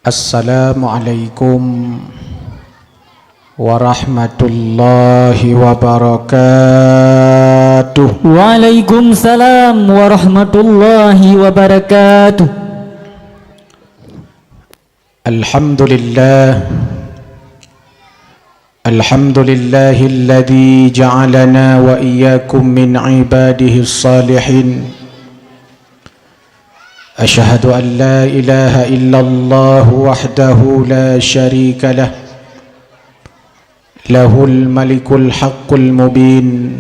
Assalamualaikum warahmatullahi wabarakatuh. Waalaikumsalam warahmatullahi wabarakatuh. Alhamdulillah, alhamdulillahilladzi ja'alana wa iyyakum min ibadihi salihin. أشهد أن لا إله إلا الله وحده لا شريك له له الملك الحق المبين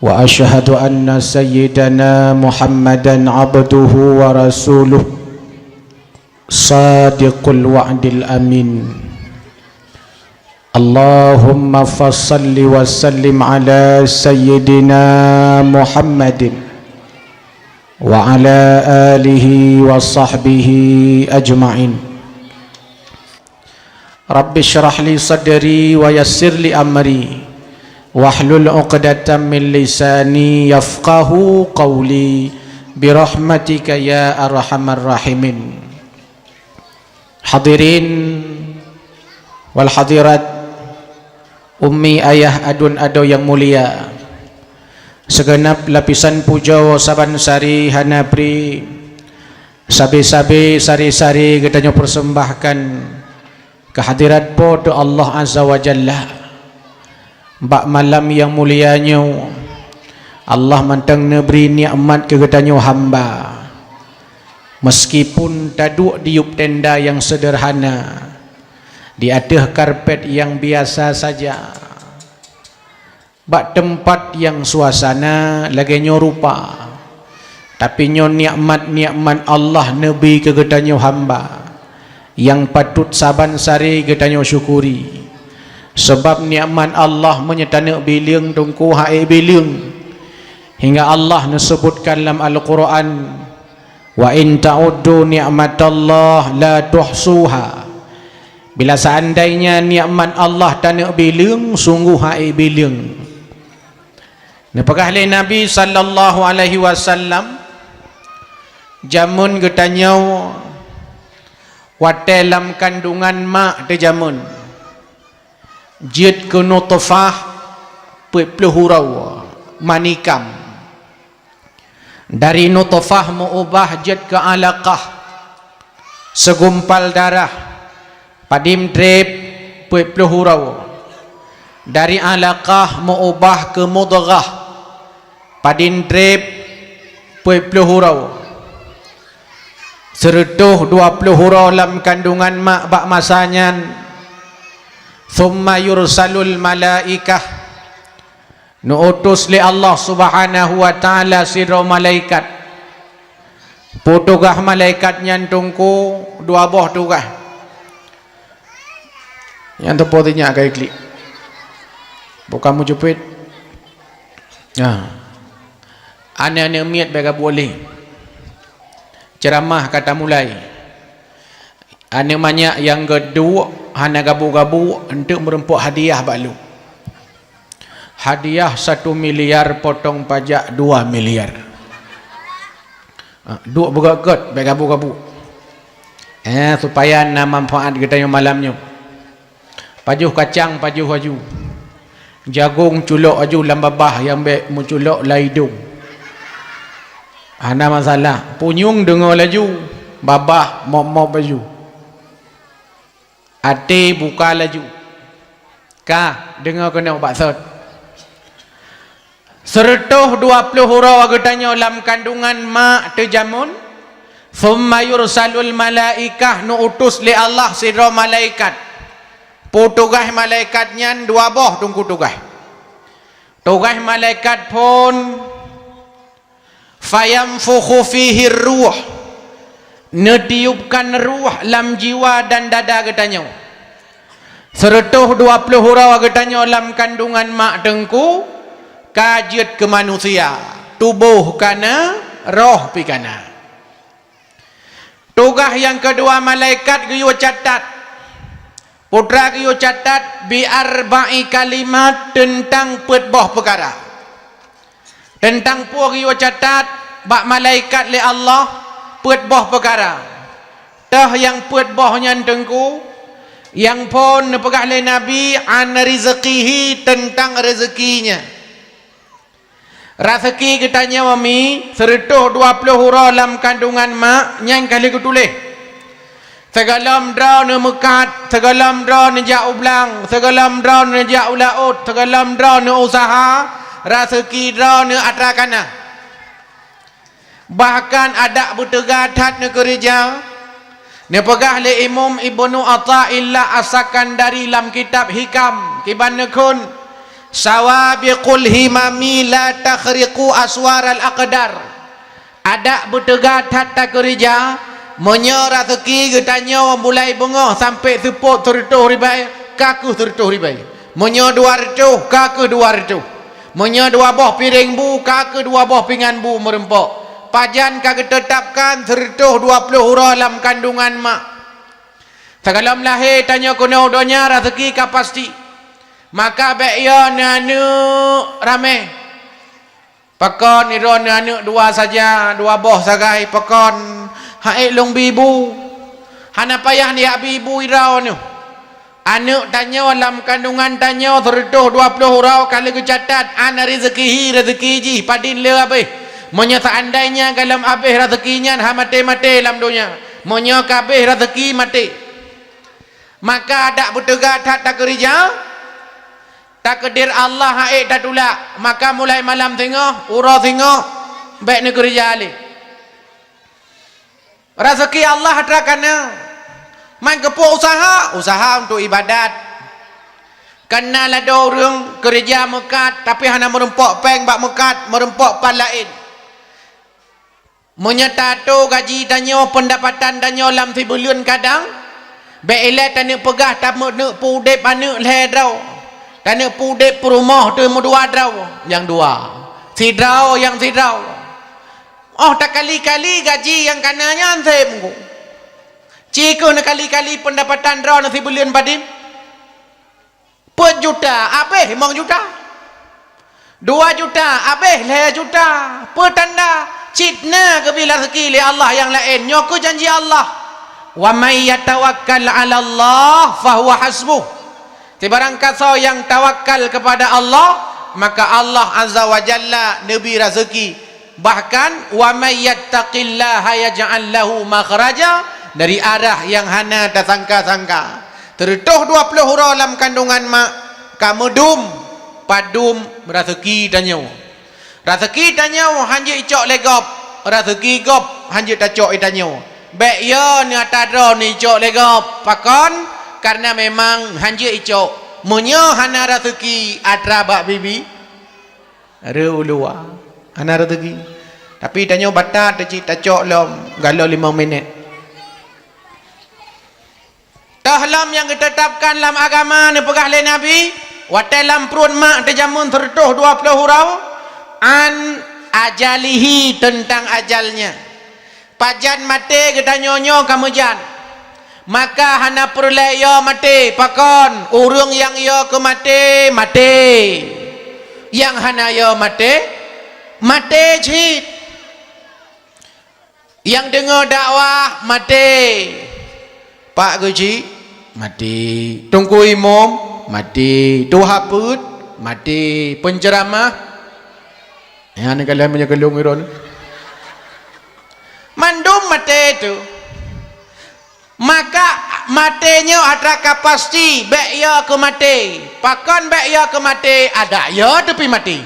وأشهد أن سيدنا محمدا عبده ورسوله صادق الوعد الأمين اللهم فصل وسلم على سيدنا محمد وعلى آله وصحبه أجمعين رب اشرح لي صدري ويسر لي أمري واحلل عقدة من لساني يفقه قولي برحمتك يا أرحم الراحمين. Hadirin wal hadirat, ummi ayah adun ado yang mulia, segenap lapisan puja saban sari hanapri sabi-sabi sari-sari kita persembahkan kehadirat pada Allah Azza wa Jalla. Bak malam yang mulianya Allah mantang neberi nikmat ke ketanyo hamba, meskipun taduk diup tenda yang sederhana, di atas karpet yang biasa saja, bak tempat yang suasana lagi rupa, tapi nyo nikmat-nikmat Allah nabi ke getanyo hamba yang patut saban sari getanyo syukuri. Sebab nikmat Allah menyetana biling tungku hae biling, hingga Allah disebutkan dalam Al-Quran, wa in ta'uddu ni'matallah la tuhsuha. Bila seandainya nikmat Allah tanak biling, sungguh hae biling. Napakah oleh Nabi sallallahu alaihi wasallam jamun getanyau watelam kandungan mak de jamun jid ke nutfah pelurau manikam, dari nutfah mengubah jid ke alaqah segumpal darah padim drep pelurau, dari alaqah mengubah ke mudghah padin trip puluh hurau, seretuh 20 hurau dalam kandungan mak bak masanya. Thumma yursalul malaikah, nuutus li Allah subhanahu wa ta'ala siro malaikat, potugah malaikat nyantungku 2 boh tugah yang tepotinya agak klik bukan mujupit ya. Anak-anak miat baga boleh ceramah kata mulai anak banyak yang kedua hana gabu-gabu untuk merempuk hadiah balu, hadiah 1 miliar potong pajak 2 miliar duk bergagot baga gabu-gabu supaya na manfaat kita yang malamnya. Pajuh kacang pajuh aju, jagung culok aju lambabah yang baik menculok laidung. Ada masalah punyung dengar laju babah mop-mop baju, ate buka laju kah dengar kena baksud seretuh 20 hurau agatanya dalam kandungan mak terjamun. Thumma yursalul malaikah, nu utus li Allah sira malaikat, potugah malaikatnya 2 boh tunggu tugas malaikat pun fayamfukhu fihi ruh, netiupkan ruh lam jiwa dan dada getanya. Seretuh 20 hurau getanya dalam kandungan mak tengku kajet ke manusia, tubuh kana roh pikana. Tugas yang kedua malaikat giyo catat. Putra giyo catat bi arba'i kalimat tentang petboh perkara. Tentang puh giyo catat bak malaikat li Allah petboh perkara. Tah yang petbohnya tengku yang pun nepegah oleh Nabi an rizqihi tentang rezekinya. Rezeki kitanya wami seretuh 20 hurah dalam kandungan mak nyang kali kutulis. Segalam draw ne mekat, segalam draw ne jauh belang, segalam draw ne jauh laut, segalam draw ne usaha, rezeki draw ne atrakana. Bahkan ada bertegadat ne kerja ne pegah le Imam Ibnu Athaillah asakan dari dalam kitab Hikam kibanakun sawabiqul himami la takhriqu aswar al-aqdar. Ada bertegat hatta kerja menyo rezeki getanya mulai bengah sampai sepot tertuh ribai kaku tertuh ribai. Menyo 200 kaku 200. Menyo 2 boh piring bu kaku 2 boh pingan bu merempok. Pajan kagak tetapkan tertuh 20 hurah dalam kandungan mak. Sekalam lahir tanya kuno donya rezeki ka pasti. Maka baik ya nanu ramai. Pakon iron nanu 2 saja, 2 boh sagai pakon. Haik long bibu. Hana payah ni bibu irau nu. Anak tanya dalam kandungan tanya tertuh 20 hurah kali kecatat ana rezekihi rezeki ji padin le habis. Monya seandainya dalam habis rezekinya ha mati-mati dalam dunia. Monya kabeh rezeki mati. Maka ada bertegat tak kerja. Takdir Allah haik dah tulak. Maka mulai malam tengah, urah tengah, baik ni kerja alih. Rezeki Allah hatrakana. Main kepuk usaha untuk ibadat. Kenal ada orang kerja mekat tapi hanya merempok peng bak mekat, merempok pan lain. Menyatato gaji tanya pendapatan tanya dalam sebulan kadang beile tanya pegah tak nak pudep anak le draw tanya pudep rumah tu dua draw yang dua si draw yang si draw oh tak kali-kali gaji yang kananya ansem ku ciko nak kali-kali pendapatan draw na sebulan padim per juta abeh 5 juta 2 juta abeh le juta per tanda citna kebila rezeki li Allah yang lain nyoku janji Allah wa may yatawakkal 'ala Allah fahuwa hasbuh. Sebarang kata yang tawakal kepada Allah maka Allah azza wa jalla nabi rezeki. Bahkan wa may yattaqillaha yaj'al lahu makhraja dari arah yang hana tak sangka-sangka. Tertuh 20 hurah dalam kandungan mak kamu dum padum rezeki tanya. Rezeki tanya hanya icok legop. Rezeki gop hanya tacok itanya. Baik ya ni atadro ni icok legop. Pakon karena memang hanya icok. Munyo hana rezeki atra bak bibi. Reulua. Hana rezeki. Tapi tanya batat tacok lom galau 5 minit. Tahlam yang ditetapkan dalam agama ni pegah oleh Nabi. Watalam perut mak terjamun tertuh 20 hurau. An ajalihi tentang ajalnya. Pajan mati kita nyonyo kamu jan. Maka hana perle yo mati pakon urung yang yo ke mati mati. Yang hana yo mati mati cit. Yang dengar dakwah mati. Pak Guji mati. Tunggu imam mati. Tuha put mati. Penceramah ya ni kalian punya kelung iron. Mandum mati tu. Maka matinya ada kapasti baik ya ke mati. Pakon baik ya ke mati ada ya tapi mati.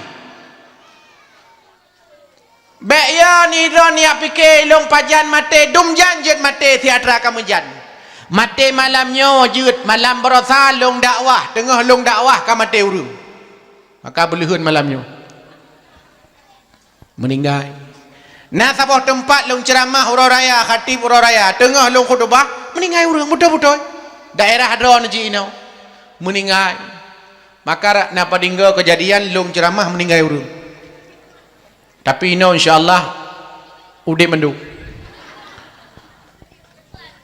Baik ya ni ron ya fikir long pajan mati dum janjet mati tiada kamu jan. Mati malamnya wujud malam berosa long dakwah tengah long dakwah ka mati urung. Maka belehun malamnya. Meninggal. Nah sabah tempat long ceramah urau raya khatib urau raya tengah long khutbah meninggal urang betul-betul daerah hadron ji inau meninggal. Maka napa dinggo kejadian long ceramah meninggal urang. Tapi inau insyaallah Udik mendu.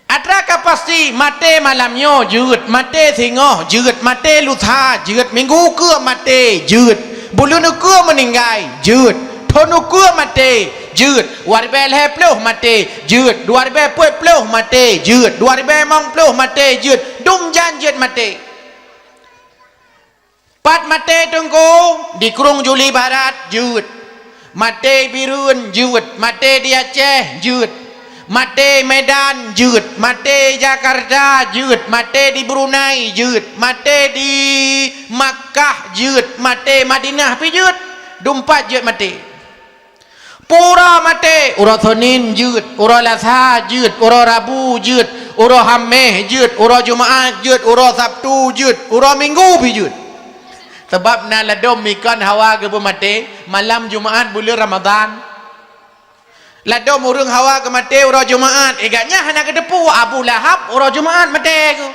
Atraka pasti mate malamnya jeut, mate singoh jeut, mate lusa jeut, minggu ke mate jeut, bulu ke meninggal jeut, tonu ke mate jeut, warbe leh peluh mate jeut, warbe puet peluh mate jeut, warbe mong peluh mate jeut, dum jan jeut mate. Pat mate tengku di Kurung Juli Barat jeut, mate Birun jeut, mate di Aceh jeut, mate Medan jeut, mate Jakarta jeut, mate di Brunei jeut, mate di Makkah jeut, mate Madinah pi jeut, dumpat jeut mate. Pura mate, ura Senin jeut, ura Selasa jeut, ura Rabu jeut, ura Khamis jeut, ura Jumaat jeut, ura Sabtu jeut, ura Minggu pi jeut. Sebab na ladom ikan hawa ke mate malam Jumaat bulan Ramadan. Ladom urang hawa ke mate ura Jumaat. Agaknya hana ke depu Abu Lahab ura Jumaat mate ke.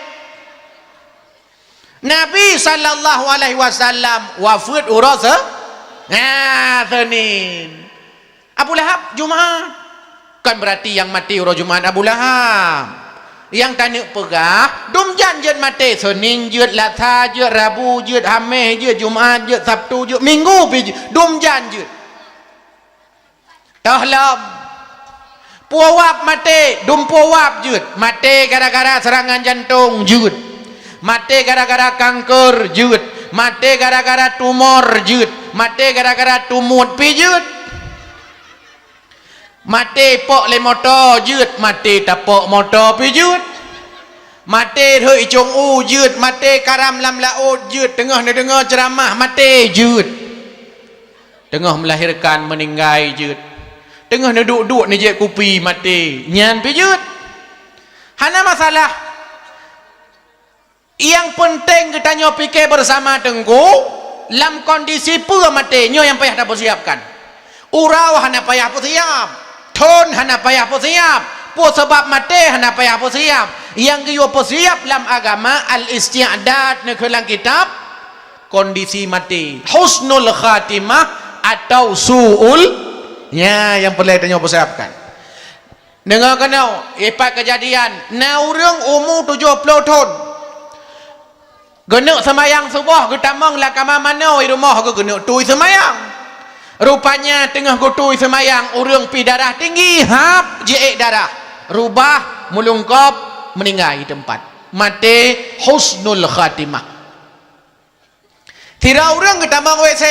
Nabi sallallahu alaihi wasallam wafat ura Senin. Abu Lahab Jumaat. Kan berarti yang mati ura Jumaat Abu Lahab. Yang tanya pegah dum janjet mate Senin jeut, Selasa jeut, Rabu jeut, Khamis jeut, Jumaat jeut, Sabtu jeut, Minggu pi dum janjet. Tahlam puawap mate dum puawap jeut, mate gara-gara serangan jantung jeut, mate gara-gara kanker jeut, mate gara-gara tumor jeut, mate gara-gara tumut pi jeut. Mate pok le motor jeut, mate tapok motor pi jeut. Mate hei cung u jeut, mate karam lam laut jeut, tengah ni dengar ceramah mate jeut. Tengah melahirkan meninggal jeut. Tengah ni duduk ni je kupi mate nyan pi jeut. Hana masalah. Yang penting kita nyo fikir bersama tengku lam kondisi pua mate nyo yang payah dah persiapkan. Urau hana payah persiap. Ton hana payah persiap, po sebab mate hana payah persiap. Yang kita persiap dalam agama al-isti'dad ni dalam kitab kondisi mati, husnul khatimah atau su'ul ya yang perlu kita persiapkan. Dengar kena ipat kejadian na urang umur 70 tahun genek semayang subuh getamang lah kamar mana di rumah ke genek tui semayang. Rupanya tengah gotui semayang urang pi darah tinggi hap jeek darah rubah mulungkop meninggal di tempat mati husnul khatimah. Tira urang getamang WC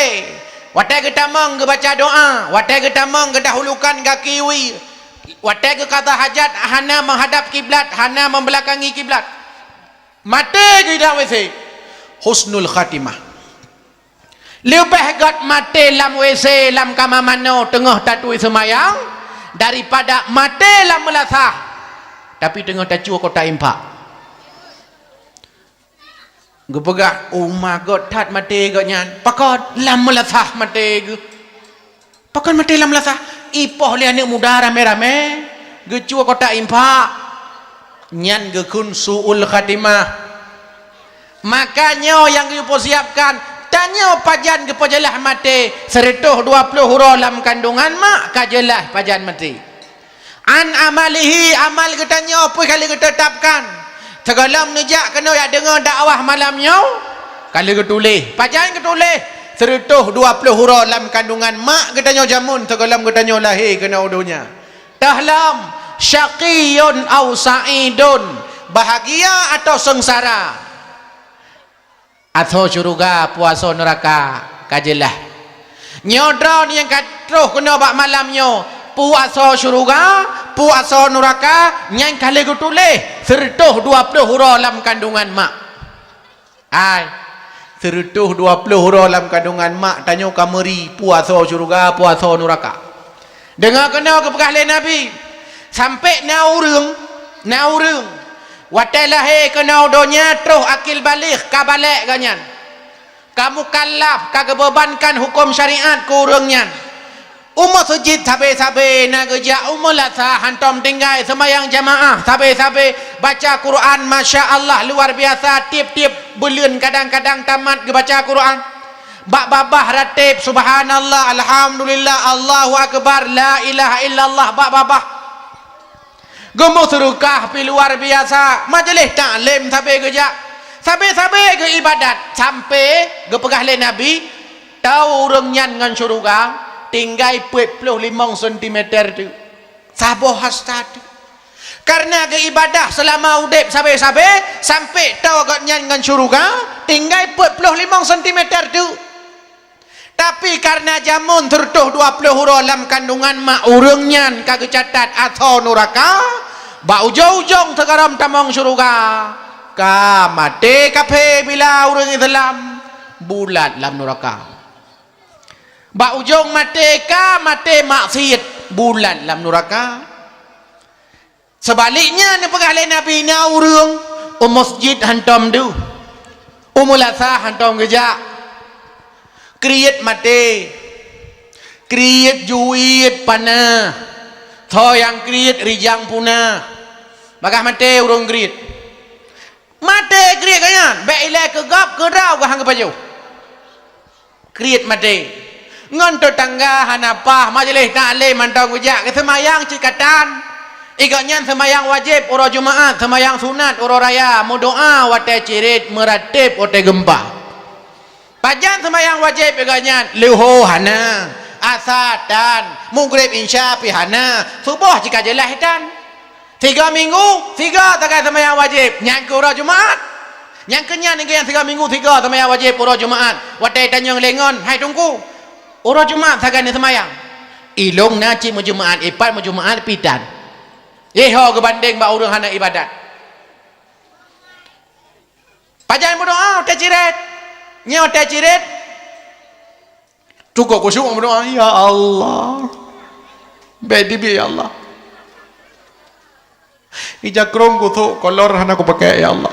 watai getamang ke baca doa, watai getamang ke dahulukan kaki wi, watai ke kata hajat hana menghadap kiblat, hana membelakangi kiblat, mati ke dalam WC husnul khatimah. Lebih gat mati lam WC lam kamar mano tengah tatui semayang daripada mati lam melasah tapi tengah tacua kota impak. Gepegah umah got tat mati got nyan pakot lam melasah mati ge. Pakot mati lam melasah ipoh li anak muda rame-rame gecua kota impak nyan ge kun suul khatimah. Makanya yang kita siapkan tanya pajan ke pajalah mati 120 huruf dalam kandungan mak kajelah pajan mati an amalihi amal kita tanya apa kali kita tetapkan segala menejak kena ya dengar dakwah malamnya kali kita tulis pajan kita tulis 120 huruf dalam kandungan mak kita tanya jamun segala kita tanya lahir kena udunya tahlam syaqiyun au sa'idun bahagia atau sengsara atau syurga puasa neraka kajelah nyodron yang katruh kena bak malamnya puasa syurga puasa neraka yang kali ku tulis 120 huruf dalam kandungan mak ai 120 huruf dalam kandungan mak tanya kameri puasa syurga puasa neraka dengar kena ke bekas Nabi sampai naurung watai lahir kena udonya terus akil balik kabalik ganyan kamu kalaf kagak bebankan hukum syariat kurangnya umur sujud sabe-sabe nak kerja umur lasa hantam tinggal semayang jamaah sabe-sabe baca Quran Masya Allah luar biasa tiap-tiap bulan kadang-kadang tamat ke baca Quran bak babah ratib subhanallah alhamdulillah Allahu akbar la ilaha illallah bak babah gemuk serukah pi luar biasa majlis taklim sampai kerja sampai ke ibadat sampai ke pegah le nabi tahu urang nyan ngan syurga tinggal 45 cm tu saboh hasta tu karena ke ibadah selama udip sampai tahu agak nyan ngan syurga tinggal 45 cm tu tapi karena jamun tertuh 20 huruf dalam kandungan mak urang nyan kagak catat atau neraka ba ujung-ujung tegaram tamang syurga ka mati kape bila urang Islam bulat dalam neraka ba ujung mati ka mati maksiat bulat dalam neraka sebaliknya ni pegah le nabi na urang masjid hantam du umulasa hantam geja kriet mati kriet juit pana tho yang kriet rijang puna bagah mati urang kriet mati kriet kanyan be ile ke gap ke rau ke hang baju kriet mati ngon tetangga hanapah majlis taklim mantau gujak ke semayang cikatan ikannya semayang wajib ora Jumaat semayang sunat ora raya mau doa wate cirit meratib wate gempa pajan semayang wajib ikannya luho hana asar dan maghrib insya pihana subuh jika jelah dan 3 minggu 3 takai semayang wajib yang ke ora Jumaat yang kenyan yang 3 minggu 3 semayang wajib ora Jumaat wate tanyang lengon hai tungku ora Jumaat takai ni semayang ilung naci mu Jumaat ipat mu Jumaat pitan ho kebanding ba urang hana ibadat pajan berdoa teh ciret nyawa teh ciret cukup khusyuk berdoa ya Allah bedi bi ya Allah ijakrong kutu kolor hana ku pakai ya Allah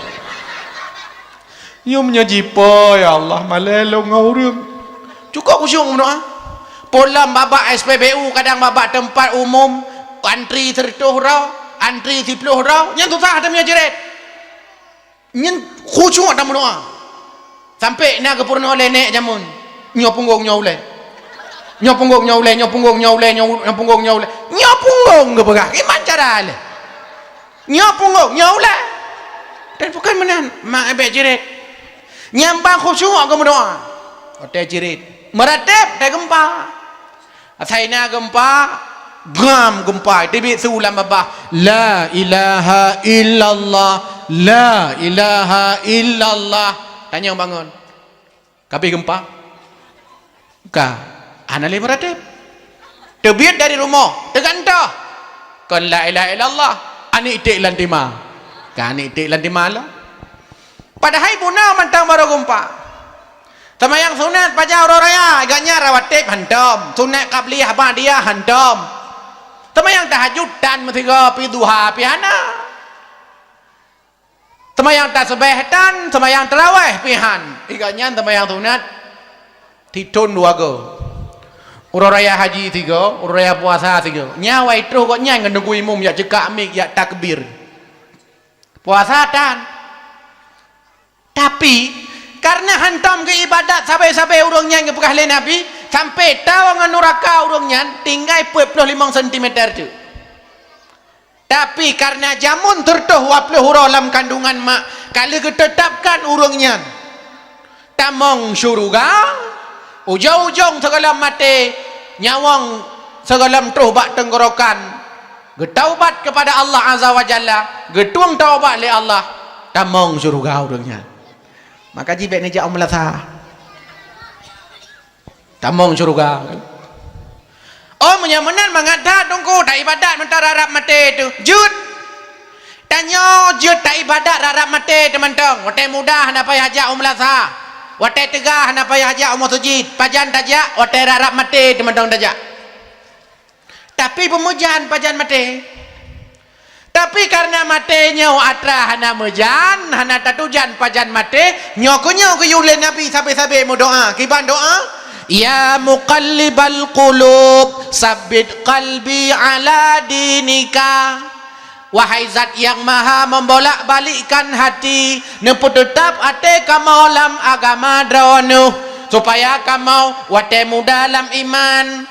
nyumnya jipo ya Allah malelo ngaurung cukup khusyuk berdoa polam babak SPBU kadang babak tempat umum antri 30 rau antri 10 rau yang susah ada punya jerit yang khusyuk ada berdoa sampai nak kepurna oleh nek jamun nyo punggung nyo ule nyo punggung nyo ule nyo punggung nyo ule nyo punggung nyo ule nyo punggung ke pegah iman cara le nyo punggung nyo ule dan bukan menan mak ebek jerit nyambang khusyuk ke berdoa hotel jerit meratib dah gempa asaina gempa gam gempa tibi sulam babah la ilaha illallah la ilaha illallah tanya bangun kapi gempa ka anale meratib terbit dari rumah tegantah kan la ilaha illallah ani itik lantima kan ani itik lantima lah padahal punau mantang baru gempa semayang sunat pajak orang raya agaknya rawatib hantam sunat qabliyah ba'diyah hantam semayang tahajud dan metiga pi duha pi hana semayang tasbih dan semayang tarawih pihan iganya semayang sunat titun 2 go urang raya haji 3 urang raya puasa 3 nyawa itu kok nyai ngendengku imum ya cekak mik ya takbir puasa dan tapi karena hantam ke ibadat sampai urang nyai ngepekah le nabi sampai tahu ngan neraka urang nyai tinggal 45 cm tu tapi karena jamun tertuh 20 huruf dalam kandungan mak kalau ditetapkan urangnya tamong syurga ujung-ujung segala mati nyawang segala tuh bak tenggorokan getaubat kepada Allah Azza wa Jalla getuang taubat le Allah tamong syurga urangnya maka jibek ni jak umlasa tamong syurga oh menyamanan mengata tunggu tak ibadat mentah rarap mati tu jud tanya jud tak ibadat rarap mati teman-teman watai mudah nak payah hajak umlasa watai tegah nak payah hajak umur sujid pajan tajak watai rarap mati teman-teman tajak tapi pemujaan pajan mati tapi karena matinya atra hana mejan hana tatujan pajan mati nyokunya ke yulen nabi sampai-sampai mau doa kiban doa ya muqallibal qulub sabbit qalbi ala dinika wahai zat yang maha membolak-balikkan hati neput tetap ate ka malam agama drawanu supaya kamu wate muda dalam iman,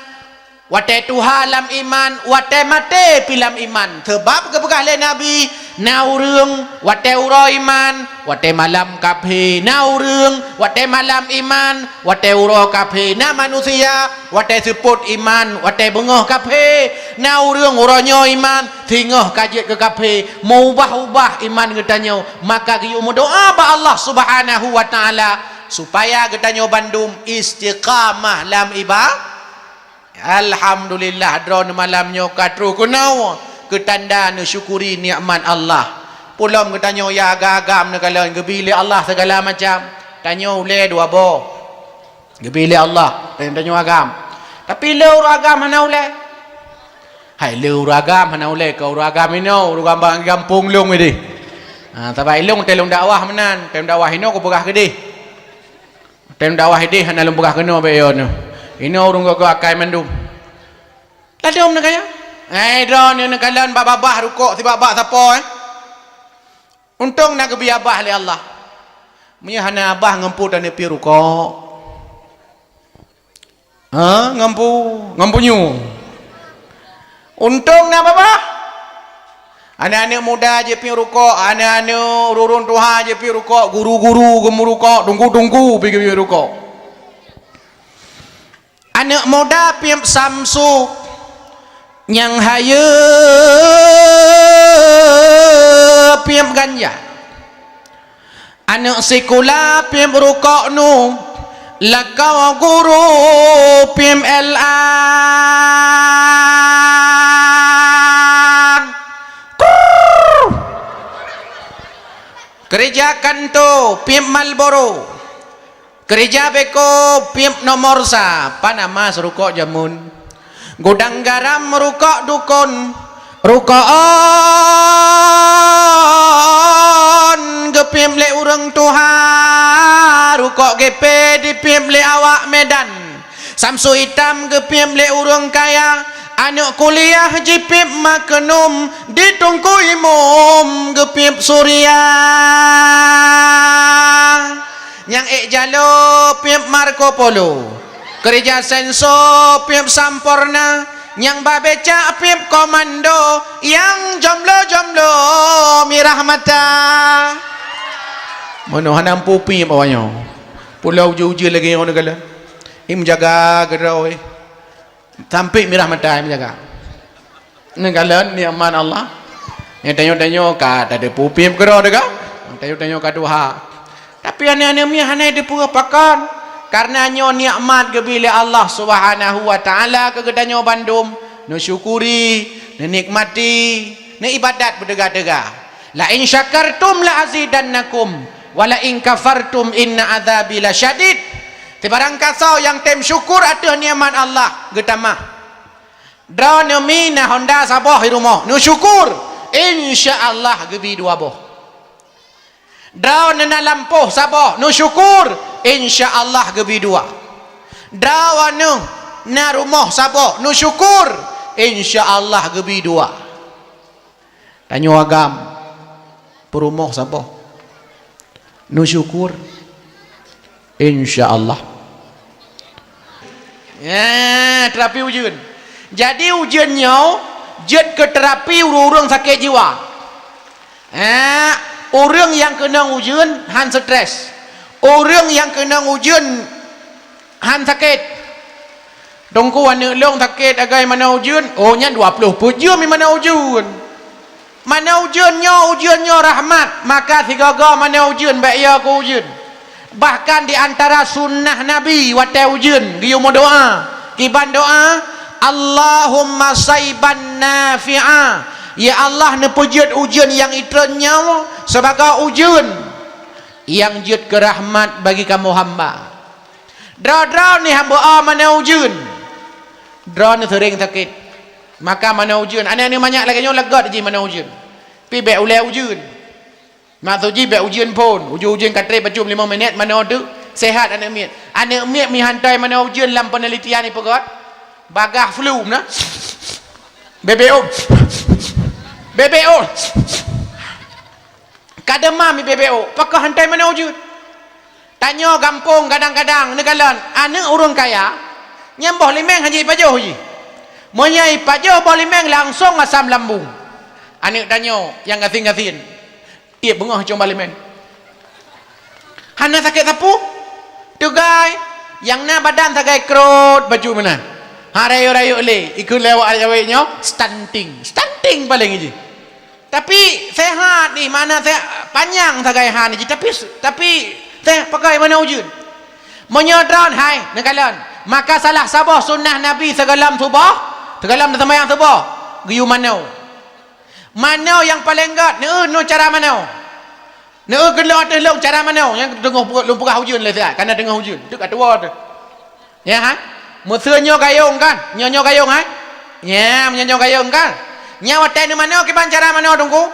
wate tuha dalam iman, wate mate pilam iman. Sebab kebegah le Nabi naurung wate uro iman, wate malam kaphe naurung wate malam iman, wate uro kaphe na manusia, wate seput iman, wate bengoh kaphe naurung uronyo iman, tingoh kajet ke kaphe mau ubah iman getanyo. Maka kiyu doa ba Allah Subhanahu wa taala supaya getanyo bandum istiqamah lam ibadah. Alhamdulillah drone malamnya katru kunau ketanda nu syukuri nikmat Allah. Pulam ketanya ya agam negala gebili Allah segala macam. Tanya ule dua bo. Gebili Allah tanya agam. Tapi leu agam mana ule? Hai leu agam mana ule kau agam ino uragam bang kampung long ini. Tabai long telung dakwah menan, telung dakwah ino ko pegah gede. Telung dakwah ini hana lung pegah keno be yo no. Ini orang kau akai mendum. Lalu om nak kaya? Drone yang nak kalian babah rukuk si babah siapa Untung nak kebi abah le Allah. Punya hana abah ngampu dan pi rukuk. Ngampunyu. Untung nak babah. Anak-anak muda je pi rukuk, anak-anak urun tuha je pi rukuk, guru-guru gemur rukuk, tunggu-tunggu pi rukuk. Anak muda piam samsu yang haya piam ganja. Anak sekolah piam rukuk nu lakau guru piam kerja kanto piam Marlboro. Kerja beko piap nomor sa panama serukok jamun gudang garam rukok dukun rukoon gepiam le urang tuha rukok gepe di piam le awak Medan samsu hitam gepiam le urang kaya anak kuliah jipip makenum ditungku imum gepiap Suriah yang jalo piap Marco Polo kerja senso piap Sampurna yang babeca piap komando yang jomblo mirah mata mana hanam pupi bawahnya pulau uji lagi orang negara ini menjaga gerau sampai mirah mata menjaga negara ni aman Allah yang tanya-tanya kat ada pupi gerau dega tanya-tanya kat Tuhan. Tapi anak-anak mi hanai dia pura pakan karena nyo nikmat gebili Allah Subhanahu wa taala kegedanyo bandum no syukuri no nikmati no ibadat berdega-dega la in syakartum la azidannakum wa la in kafartum inna adzabi lasyadid. Tibarang kasau yang tem syukur atas nikmat Allah getamah drone mi na Honda sabah di rumah no syukur insyaallah gebi dua boh. Daun na lampuh sabah nu syukur insyaallah gebi dua. Daun na rumah sabah nu syukur insyaallah gebi dua. Tanyo agam perumah sabah nu syukur insyaallah. Ya, terapi ujian. Jadi ujiannya jet ke terapi urang sakit jiwa. Orang yang kena ujian han stres. Orang yang kena ujian han sakit. Dongku anak long sakit agai mana ujian? Oh nya 20 pujian mi mana ujian. Mana ujiannya rahmat. Maka tiga-tiga mana ujian baik ya ku ujian. Bahkan di antara sunnah Nabi wate ujian giu mo doa. Kiban doa Allahumma saiban nafi'a. Ya Allah nepujud ujian yang itrennya sebagai ujian yang jud ke rahmat bagi kamu hamba. Draw ni hamba mana ujian. Draw ni sering sakit. Maka mana ujian. Anak ni banyak lagi lega di mana ujian. Pi be ulai ujian. Maksudnya be ujian pun. Ujian katri pacum 5 minit mana tu sehat anak miat. Anak miat mi hantai mana ujian dalam penelitian ni pegot. Bagah flu na. BBO. BBO kademam BBO pakah hantai mana wujud Tanya kampung kadang-kadang negalan, anak urang kaya, nyambah limeng haji pajoh je. Menyai pajoh boh limeng langsung asam lambung. Anak tanya yang gasin-gasin. Ia bengah coba limeng. Hana sakit sapu? Tugai yang na badan sagai kerut baju mana? Rayu-rayu le, ikut lewat awaknya stunting paling je. Tapi sehat ni, mana saya panjang sagai han je, tapi saya pakai mana wujud menyodron hai nekalan maka salah sabah sunnah Nabi segalam subah segalam semayang subah giyu mana yang paling gat no cara mana gelak atas long cara mana yang tengah lumpur hujun lah saya kerana tengah hujun tu kat tua tu ya ha musuhnya gayung kan nyonya gayung ha ya nyonya gayung kan nya watai ni mana ke cara mana tunggu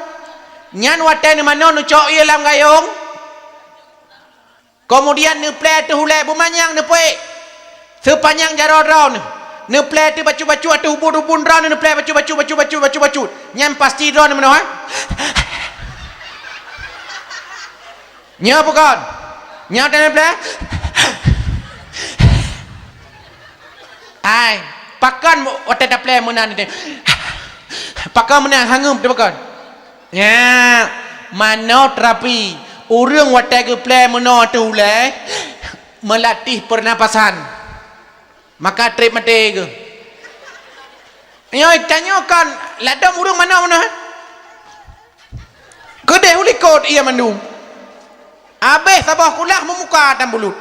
nyan watai ni mana nu cok ia dalam gayung. Kemudian ne play tu hulai bumanyang ne poe. Sepanjang jarak ne play tu bacu-bacu tu ubun-ubun ron ne play bacu. Nyam pasti ron mana ha? Nya bukan. Nya ne play. Ai, pakan otak dah play menan ni. Pakan menan hangum tu pakan. Ya, mana terapi orang watai ke play mana tu lah melatih pernapasan maka trip mati ke tanyakan ladam orang mana kedai ulikot ia mandung habis sabah kulah memuka dan bulut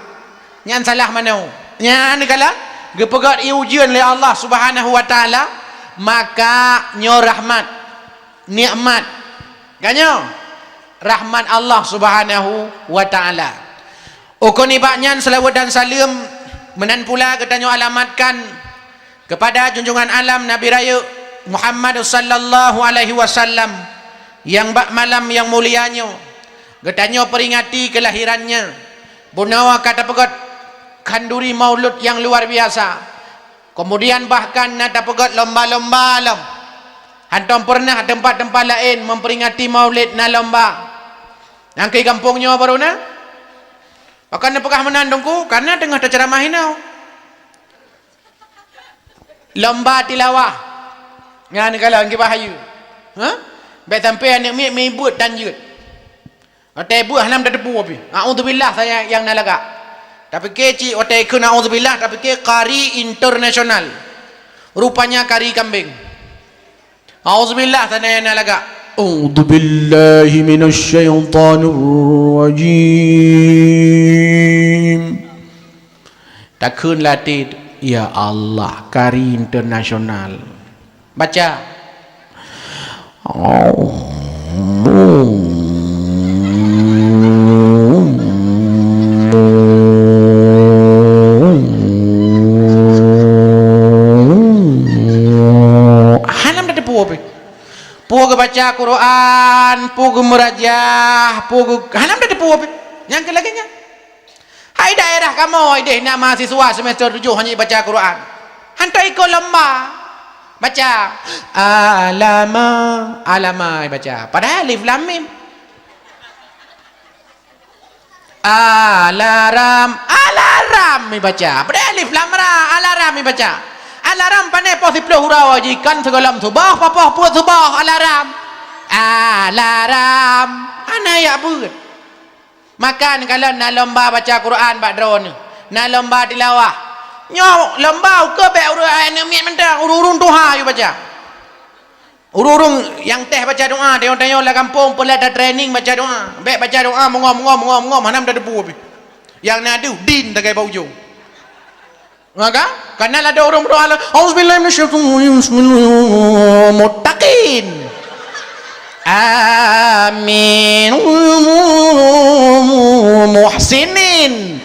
nyan salah mana nyan kala gepegat ia ujian oleh Allah Subhanahu wa taala maka nyo rahmat nikmat ganyo rahmat Allah Subhanahu wa taala. Ukuni baknyan selawat dan salam menan pula katanya alamatkan kepada junjungan alam Nabi Raya Muhammad sallallahu alaihi wasallam yang bak malam yang mulianya. Katanya peringati kelahirannya. Bunawa kata pegat kanduri maulud yang luar biasa. Kemudian bahkan nata pegat lomba-lomba alam. Hantam pernah tempat-tempat lain memperingati maulid na lomba. Yang ke kampungnya baru na? Pakai pekah menandungku karena tengah terceramah inau. Lomba tilawah. Yang kalau angki bahayu. Baik sampai anak mi buat tanjut. Otai buat hanam dah debu api. A'udzubillah saya yang nalaga. Tapi keci otai ku na'udzubillah tapi ke kari internasional. Rupanya kari kambing. A'udzubillah saya yang nalaga. أعوذ بالله من الشيطان الرجيم. Takun latih ya Allah kari internasional. Baca. Hanam dah depu apa? Pugu baca Quran, pugu merajah, pugu hanam dah depu apa? Yang ke lagi nya? Hai daerah kamu, ide nak mahasiswa semester 7 hanya baca Quran. Hantai ikut lomba. Baca alama baca. Padahal alif lam mim. Alarm baca. Padahal alif lam ra alarm baca. Alarm pandai pos 10 hurau jikan segalam subah papa puat subah alarm ana ya buat makan kalau nak lomba baca Quran bak drone nak lomba tilawah nyo lomba ke be urang mi mentang urung doa you baca urung yang teh baca doa tengok-tengok lah kampung pula ada training baca doa be baca doa mengom hanam dah debu yang nak ada din tagai bau ujung maka karena ada orang berdoa auzubillahi minasyaitonir rajim muttaqin amin muhsinin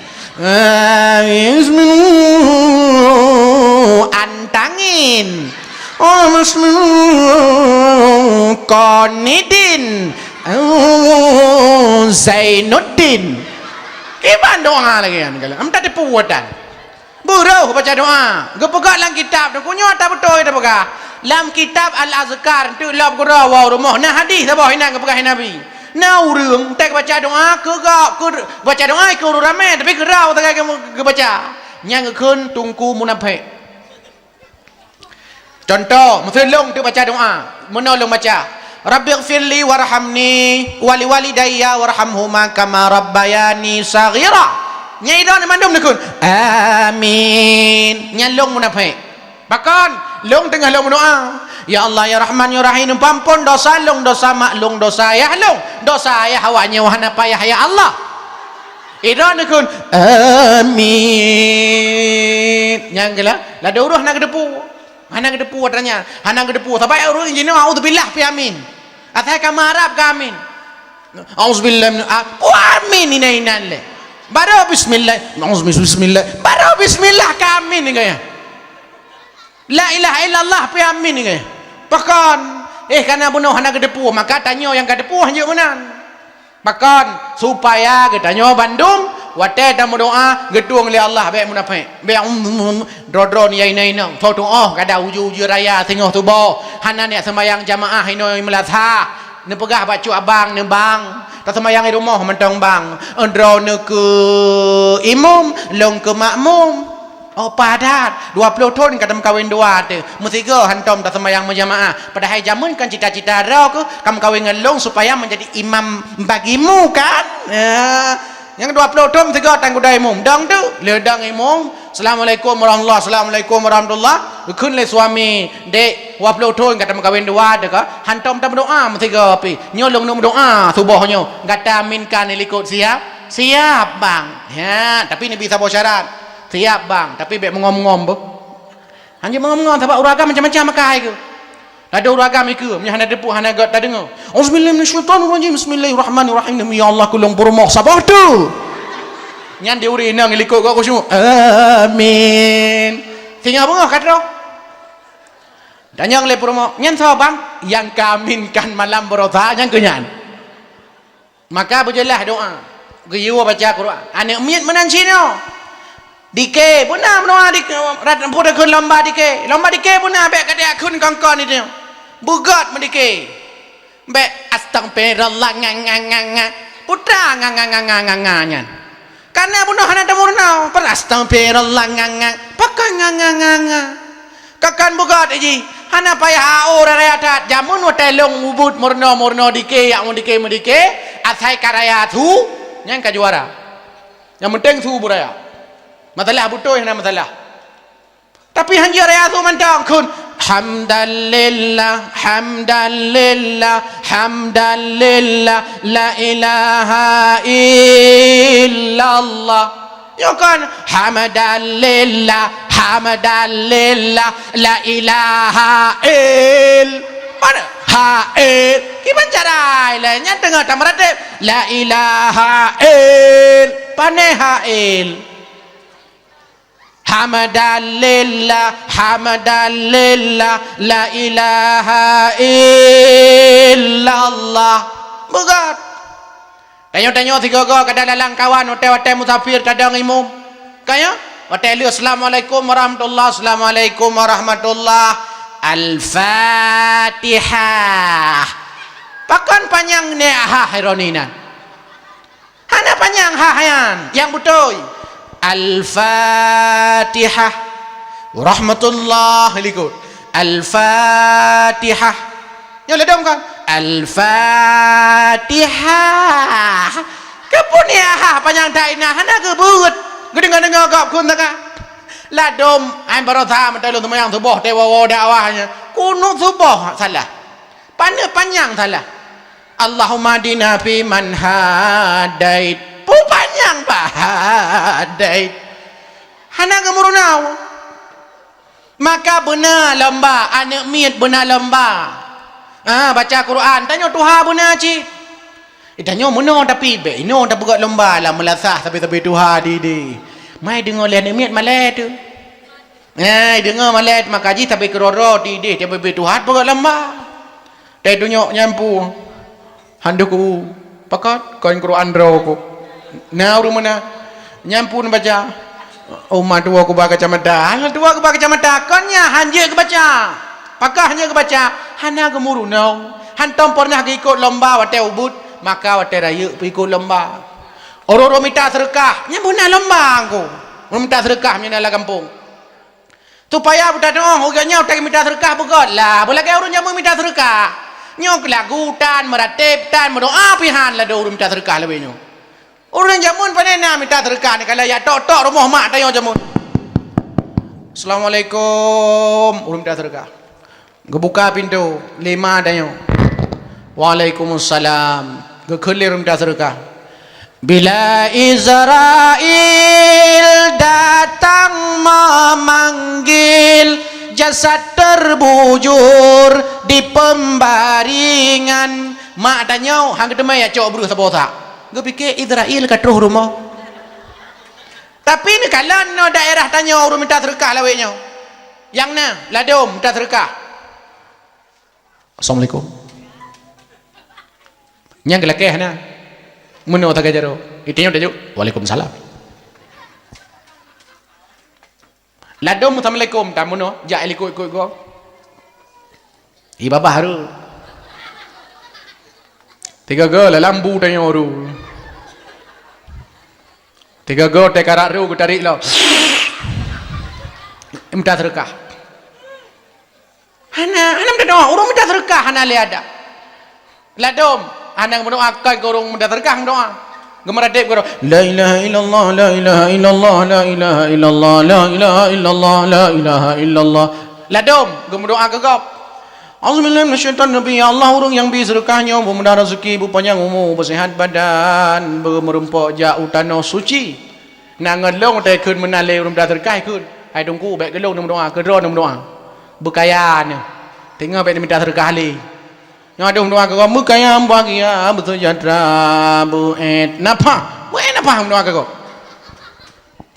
antangin konidin Zainuddin gimana doa lagi kan kalau am tak ada puatan buruh baca doa gepegak dalam kitab tu kunyo tak betul dah pegah dalam kitab al-azkar tu lab gura wa rumah nah hadis dah bawa hina gepegah nabi Nau rương tek baca doa ke baca doa ke rame tapi ke rau tak ke baca. Nyang keun tungku munafik. Contoh, mesti long tu baca doa, menolong baca. Rabbighfirli warhamni wali walidayya warhamhuma kama rabbayani saghira. Nyai dah mandum nekun. Amin. Nyalong munafik. Bahkan long tengah long doa. Ya Allah ya Rahman ya Rahim pampun dosa long dosa maklong dosa ya long dosa ya hawanya wahana payah ya Allah. Ida nekun amin. Nyang gela la dauruh nak depu. Hana gedepu katanya, hana gedepu. Tapi urus jinna auzubillah fi amin. Atai kamarap ka amin. Auzubillah min amin inainan le. Baru bismillah, bismillah. Baru bismillah ka amin ni gaya. La ilaha illallah fi amin ni gaya. Bahkan karena bunuh hana gedepu, maka tanya yang gedepu hanya benan. Bahkan supaya katanya Bandung wate dah berdoa gedung li Allah baik munafik baik drodro ni ina tho doa kada uju raya tengah tubo hana ni sembahyang jamaah ino melatha ne pegah bacu abang ne bang tak sembahyang di rumah mentong bang ndro ne ke imam long ke makmum oh padat 20 tahun kadang kawin dua tu mesti ke hantom tak sembahyang berjamaah padahal jamun kan cita-cita rau ke kamu kawin ngelong supaya menjadi imam bagimu kan yang 20 tahun tiga tangguh dah imam dang tu ledang imam assalamualaikum warahmatullahi assalamualaikum warahmatullahi kun le suami dek 20 tahun kata kawin dua tu ke hantom tak berdoa mesti ke api nyolong nu berdoa subuhnya kata aminkan ikut siap bang ya tapi ni bisa bawa syarat siap bang tapi baik mengom-ngom hanya mengom-ngom sebab uragam macam-macam makai ke ada uragam ke hanya depu hanya tak dengar auzubillahi minasyaitanirrajim bismillahirrahmanirrahim ya Allah kulung burmoh sabah tu nyan diuri nang likut kau semua amin tinggal bengah kata dan yang le burmoh nyan saw bang yang kaminkan malam berosa yang kenyan maka berjelah doa geyu baca Quran anak miat menancino dike punah doa dike rat pudah kun lomba dike punah bek kada kun kongkon itu bugat mendike bek astagfirullah ngang putra ngang karena punah hana damurna per astagfirullah ngang pakai ngang kakan bugat ji hana payah au rayat jamun hotelong ubud murno dike yang mendike athai karaya tu yang ka juara yang penting tu buraya masalah butuh yang masalah tapi hanya raya tu mentang kun hamdalillah la ilaha illallah ya kan hamdalillah la ilaha mana gimana cara lainnya tengah tamarat la ilaha pane hamdalillah la ilaha illallah bukan tanya tiga kada lalang kawan hotel musafir kadang imum kaya hotel assalamualaikum warahmatullah al-fatihah pakan panjang ni heroninan hana panjang yang betul Al-Fatihah Rahmatullah likut Al-Fatihah ya ledom kan Al-Fatihah kepunya panjang dainah hana kebuut gedeng-gedeng gap kun tak ladom ain barotha mentalun tumayang subuh dewa dakwahnya kunut subuh salah panjang salah Allahumma dina fi man hadait panjang badai hana gemurunau maka benar lomba anak miat benar lomba baca Quran tanya Tuhan benar cik tanya mana tapi be ino tak buat lomba lah melasah tapi Tuhan di mai dengar anak miat malet tu dengar malet maka ji tapi keroro di tapi Tuhan buat lomba dari dunia nyampu handuku pakat koin Quran roko nah rumana nyampun baca umat dua aku baca kacamata hanya dua aku baca kacamata konnya hanya ke baca pakah hanya ke baca hana gemuru no hantom pernah ikut lomba wate ubud maka wate raya pikul lomba. Orang-orang minta sedekah, nya buna lomba aku. Orang minta sedekah nya dalam kampung. Tu payah buta doang, orangnya tak minta sedekah begot lah. Boleh ke orang jamu minta sedekah. Nyok lagu tan meratib tan berdoa pihan lah do orang minta sedekah lebih nyo. Orang jamun panena minta sedekah ni kalau ya tok rumah mak tayo jamun. Assalamualaikum, orang minta sedekah. Gebuka pintu, 5 tayo. Waalaikumsalam. Gekelir minta sedekah. Bila Israel datang memanggil, jasad terbujur di pembaringan. Mak tanya, hang kedemai ya cok berusaha botak. Gue pikir Israel kat roh rumah. Tapi ni kalau no daerah tanya orang minta sedekah laweknya. Yang na, ladom minta sedekah. Assalamualaikum. Yang kelakeh na. Meno tak jaro. Itinya tajuk. Waalaikumsalam. Ladom assalamualaikum tamuno, ja ikut go. Ibabah haru. 3 go lambu tanya oru. 3 go te karak ru tarik lo. Minta sedekah. Hana minta doa, orang minta sedekah hana le ada. Ladom Anang mendoakan korong mendatangkan doa. Gemeradip korong. La ilaha illallah, la ilaha illallah, la ilaha illallah, la ilaha illallah, la ilaha illallah. Ladom, gemendoa kegap. Auzubillahi minasyaitanir rajim. Ya Allah, orang yang bisa sedekahnya memudah rezeki, berpanjang umur, bersihat badan, bermerempok jauh tanah suci. Nangan long te keun menale orang sedekah keun. Ai dongku baik gelong mendoa, kedro mendoa. Berkayanya. Tengok baik minta sedekah le. Yang ada doa kau mukanya bahagia bersejahtera buet napa mendoa kau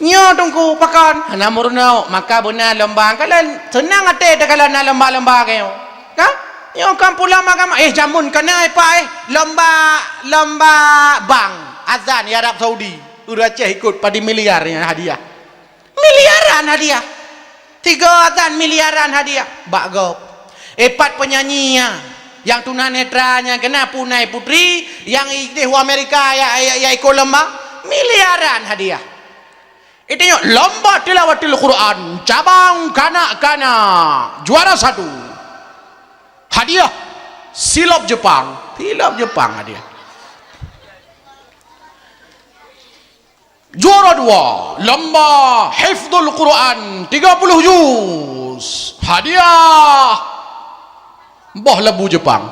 nyo tungku pakan namurno maka benar lomba kalau senang ate kalau nak lomba kau ka nyo kan pula makam jamun kena apa lomba bang azan di Arab Saudi udah Aceh ikut pada miliarnya hadiah miliaran hadiah 3 azan miliaran hadiah bak gop 4 penyanyinya yang tunanetranya kena punai putri yang di Amerika ya ikut lomba miliaran hadiah. Itu lomba tilawatil Quran cabang kanak-kanak juara 1 hadiah silop Jepang hadiah. Juara 2 lomba hifdzul Quran 30 juz hadiah boh lebu Jepang.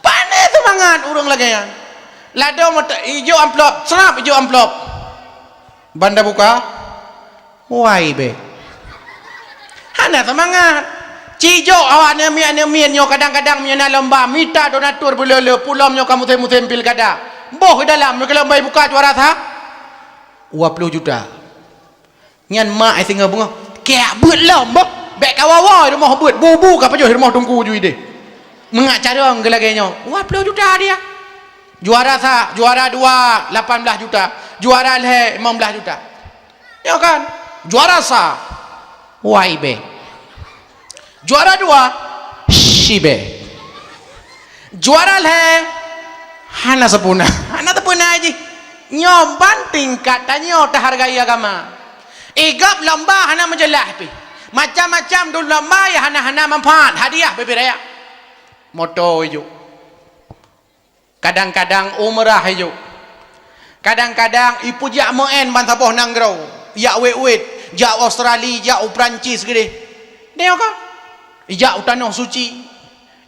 Pandai semangat urang lagi ya. Lado mata hijau amplop, serap hijau amplop. Banda buka. Wai be. Hana semangat. Cijo awak nemian nyo kadang-kadang menyana lomba minta donatur belele pulam nyo kamu musim pilkada. Boh ke dalam nyo lomba buka juara tha. 20 juta. Nyan mak ai singa bunga. Kek beut lomba. Bek kawawai rumah buat bubu kapal rumah tunggu ju ide. Mengak cara ngelagainya. 20 juta dia. Juara 2 18 juta. Juara le 15 juta. Ya kan? Juara sa YB. Juara 2 Shibe. Juara le hana sepuna aja. Nyo banting katanya tak hargai agama. Igap lomba hana menjelah pi. Macam-macam dulu lomba ya hana manfaat hadiah bebe raya moto hijau kadang-kadang umrah hijau kadang-kadang ipu jak moen ban sapoh nanggrau jak wet jak Australia jak Perancis gede dia ka jak tanah suci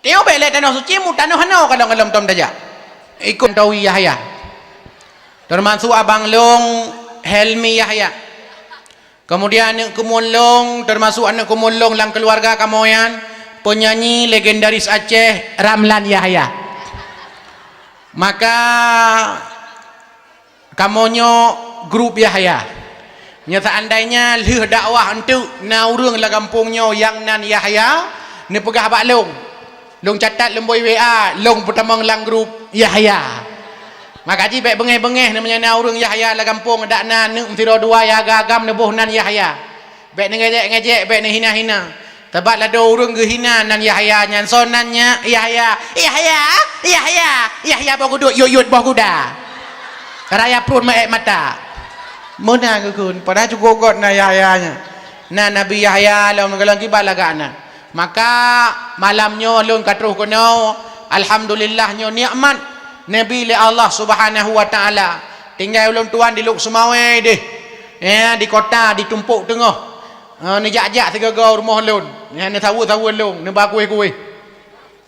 dia bele tanah suci mu tanah hana kadang-kadang tom daja ikut tawi Yahya termasuk abang long Helmi Yahya. Kemudian anak kumulong termasuk anak kumulong dalam keluarga kamoyan penyanyi legendaris Aceh Ramlan Yahya. Maka kamonyo grup Yahya. Nya seandainya leh dakwah untuk na urang la kampungnya yang nan Yahya ni pegah bak long. Long catat lemboi WA, long pertama lang grup Yahya. Maka ji baik bengeh-bengeh namanya na urang Yahya la kampung dak na neuk tiro dua ya agam nebuh nan Yahya. Baik ngejek-ngejek baik hina-hina. Tebat lah orang gehina nan Yahya nyan sonannya Yahya bawa kuda yuyut bawa kuda. Raya perut maek mata. Mana kekun pada cukup got na Yahya-nya. Na Nabi Yahya lawan galang kibat lagana. Maka malamnya lun katruh kono alhamdulillahnya nikmat Nabi li Allah Subhanahu wa taala. Tinggal ulun tuan di Luk Sumawai deh. Ya di kota ditumpuk tengah. Ni jak-jak tiga-tiga rumah lun. Ya ni tahu-tahu lun, ni ba kuih-kuih.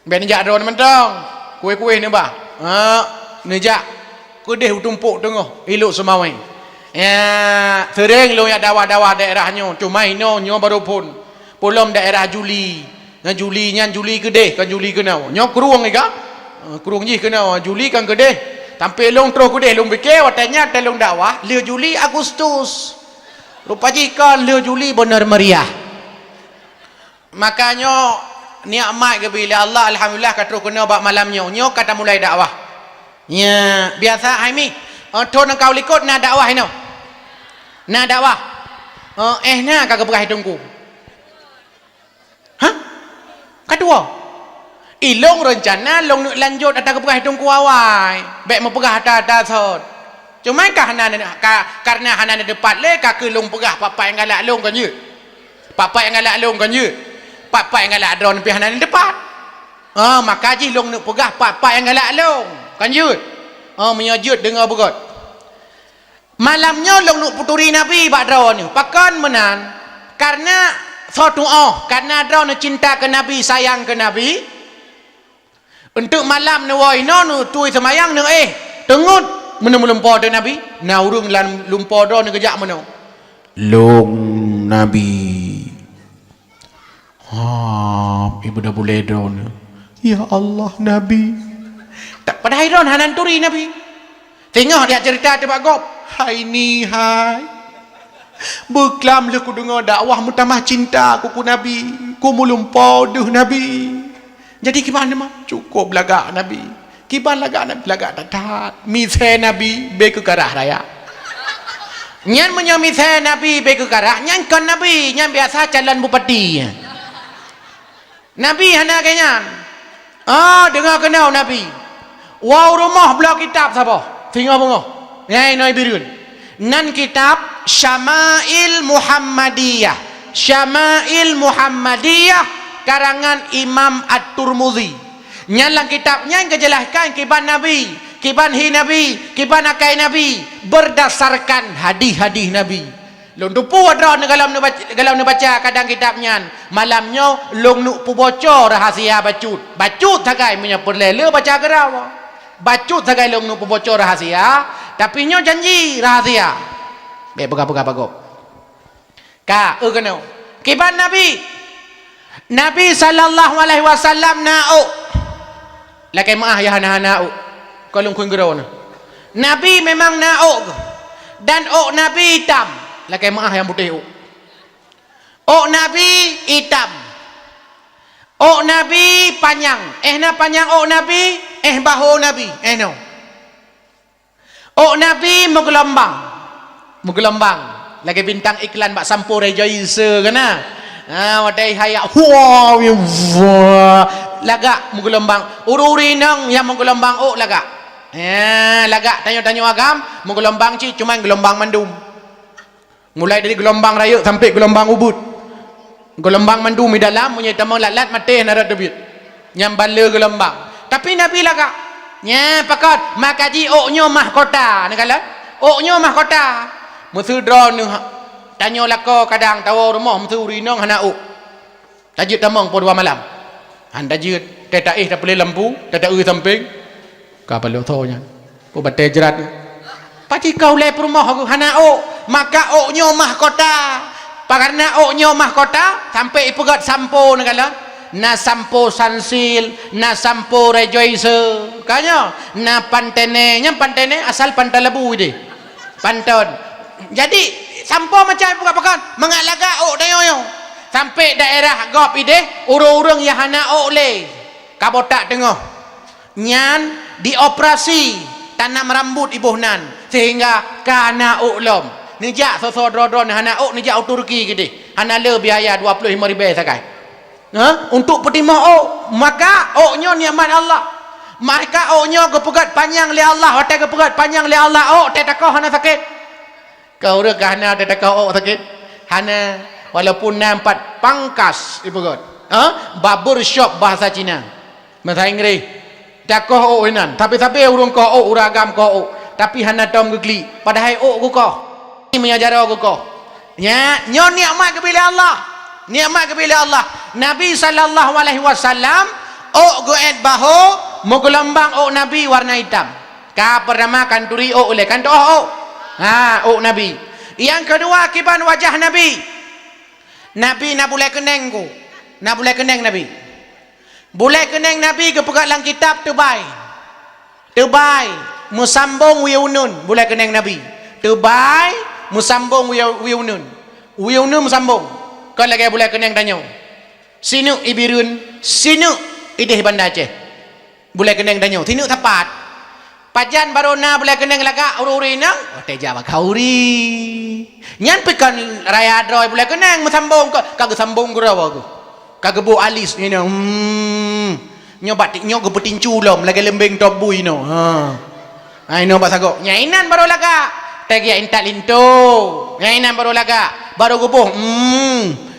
Ben ni jak ron mentong. Kuih-kuih ni ba. Ni jak kedeh tumpuk tengah Luk Sumawai. Ya, sering lo ya dakwah-dakwah daerahnya. Cuma ino nyo baru pun. Polom daerah Juli. Nah Juli nyan Juli kedeh kan Juli kenau. Nyo keruang ika. Keruang ji kenau Juli kan kedeh. Tampil long terus kedeh long fikir watanya telung dakwah le Juli Agustus. Rupa jika le Juli benar meriah. Makanya nikmat ke bila Allah alhamdulillah katru kena bab malamnya. Nyo kata mulai dakwah. Ya, biasa hai mi. Thon kau likut na dakwah ino. Na dakwah. Na kagak berah hidungku. Hah? Kedua. Ilong rencana long lanjut atas berah hidungku awai. Baik mau perah atas thot. Cuma karena hana depan le kak long perah papa yang galak long kan ye. Papa yang galak long kan ye. Papa yang galak drone pi hana depan. Maka ji long nak perah papa yang galak long kan ye. Menyajut dengar begot. Malamnya long nuk puturi Nabi bak draw ni. Pakan menan karena suatu karena draw ni cinta ke Nabi, sayang ke Nabi. Untuk malam ni woi no nu tui semayang ni tengut menemu lumpur de Nabi. Na urung lan lumpur do ni kejak meno. Long Nabi. Ibu dah boleh draw ni. Ya Allah Nabi. Tak pada hairan hanan turi Nabi. Tengok dia cerita tu Pak Gop. Hai ni hai. Beklam le ku dengar dakwah mutamah cinta ku Nabi. Ku mulumpau duh Nabi. Jadi gimana mah? Cukup lagak Nabi. Kiban lagak Nabi lagak tatat. Misai Nabi be ke karah raya. Nyan menyo misai Nabi be ke karah, nyan kon Nabi, nyan biasa calon bupati. Nabi hana kenyan. Dengar kenal Nabi. Wow rumah belah kitab siapa? Tengok bunga. Ngai noi birun. Nan kitab Syama'il Muhammadiyah. Syama'il Muhammadiyah karangan Imam At-Tirmidzi. Nyalang kitabnya kejelaskan kiban Nabi, kiban hi Nabi, kiban akai Nabi berdasarkan hadis-hadis Nabi. Long tu pu adra galam nu baca kadang kitabnya. Malamnya long nu pu bocor rahasia bacut. Bacut sagai punya perlele baca gerawa. Bacut sagai long nu pu bocor rahasia. Tapi nyo janji rahasia. Be pegah-pegah bagop. Ka kena. Kiban Nabi. Nabi sallallahu alaihi wasallam na'u. Lakai maah ya hana-hana'u. Kalau kun gerau na. Nabi memang na'u. Dan Nabi hitam. Lakai maah yang putih. Nabi hitam. Nabi panjang. Na panjang Nabi. Bahu Nabi. No. Nabi menggelombang lagi bintang iklan bak sampo rejoice kana wadai hayak lagak menggelombang ururi nang yang menggelombang lagak lagak tanya-tanya agam menggelombang cuma gelombang mandum mulai dari gelombang raya sampai gelombang ubud gelombang mandum di dalam punya tamang lalat mati narat debit yang bala gelombang tapi Nabi lagak nya pakat makaji nyo mahkota negala nyo mahkota musu dro nu tanyo lako kadang tawo rumah musu rinong hana tajid tamang po 2 malam anda jid tetaih tak boleh lampu tetaih samping kapal tho nya po bate jerat pati kau le rumah hana maka nyo mahkota karena nyo mahkota sampai ipugat sampo negala na sampo sansil na sampo rejoice kanya na pantene asal pantalebu ide panton jadi sampo macam apa mengalaga dayo sampai daerah gop ide urang-urang yang hana le kabotak tengah nyan dioperasi tanam rambut ibuhnan sehingga kana lom nijak sosodrodon hana nijak Turki gede hana le biaya 25,000 sakai untuk pertimah maka nya nikmat Allah. Maka nya kepegat panjang li Allah, hotel kepegat panjang li Allah, tak takau hana sakit. Kau rekah hana tak takau sakit. Hana walaupun nampak pangkas ipegat. Barber shop bahasa Cina. Bahasa Inggeris. Takau inan. Tapi urung kau uragam kau. Tapi hana tom gegli. Padahal kau. Ini mengajar kau. Ya, nyo nikmat kepada Allah. Nikmat kepada Allah. Nabi sallallahu alaihi wasallam goet baho menggelambang Nabi warna hitam. Ka pertama kan turi oleh kan Nabi. Yang kedua kiban wajah Nabi. Nabi nak boleh keneng ku. Nak boleh keneng Nabi. Boleh keneng Nabi ke pegat lang kitab terbai. Terbai musambung wiunun boleh keneng Nabi. Terbai musambung wiunun. Wiunun musambung. Kau lagi boleh keneng tanya. Sinu ibirun, sinu ideh Banda Aceh. Boleh keneng tanya. Sinu tepat. Pajan barona boleh keneng laga uri-uri nang. Teja bakauri. Nyan pekan raya droy boleh keneng musambung kagak sambung gurawa ku. Kagak bu alis ni no. Nyo batik nyo gepetin culom lagi lembeng tobu ino. Ai no basago. Nyainan baru laga. Tegi intal into. Nyainan baru laga. Baru gebuh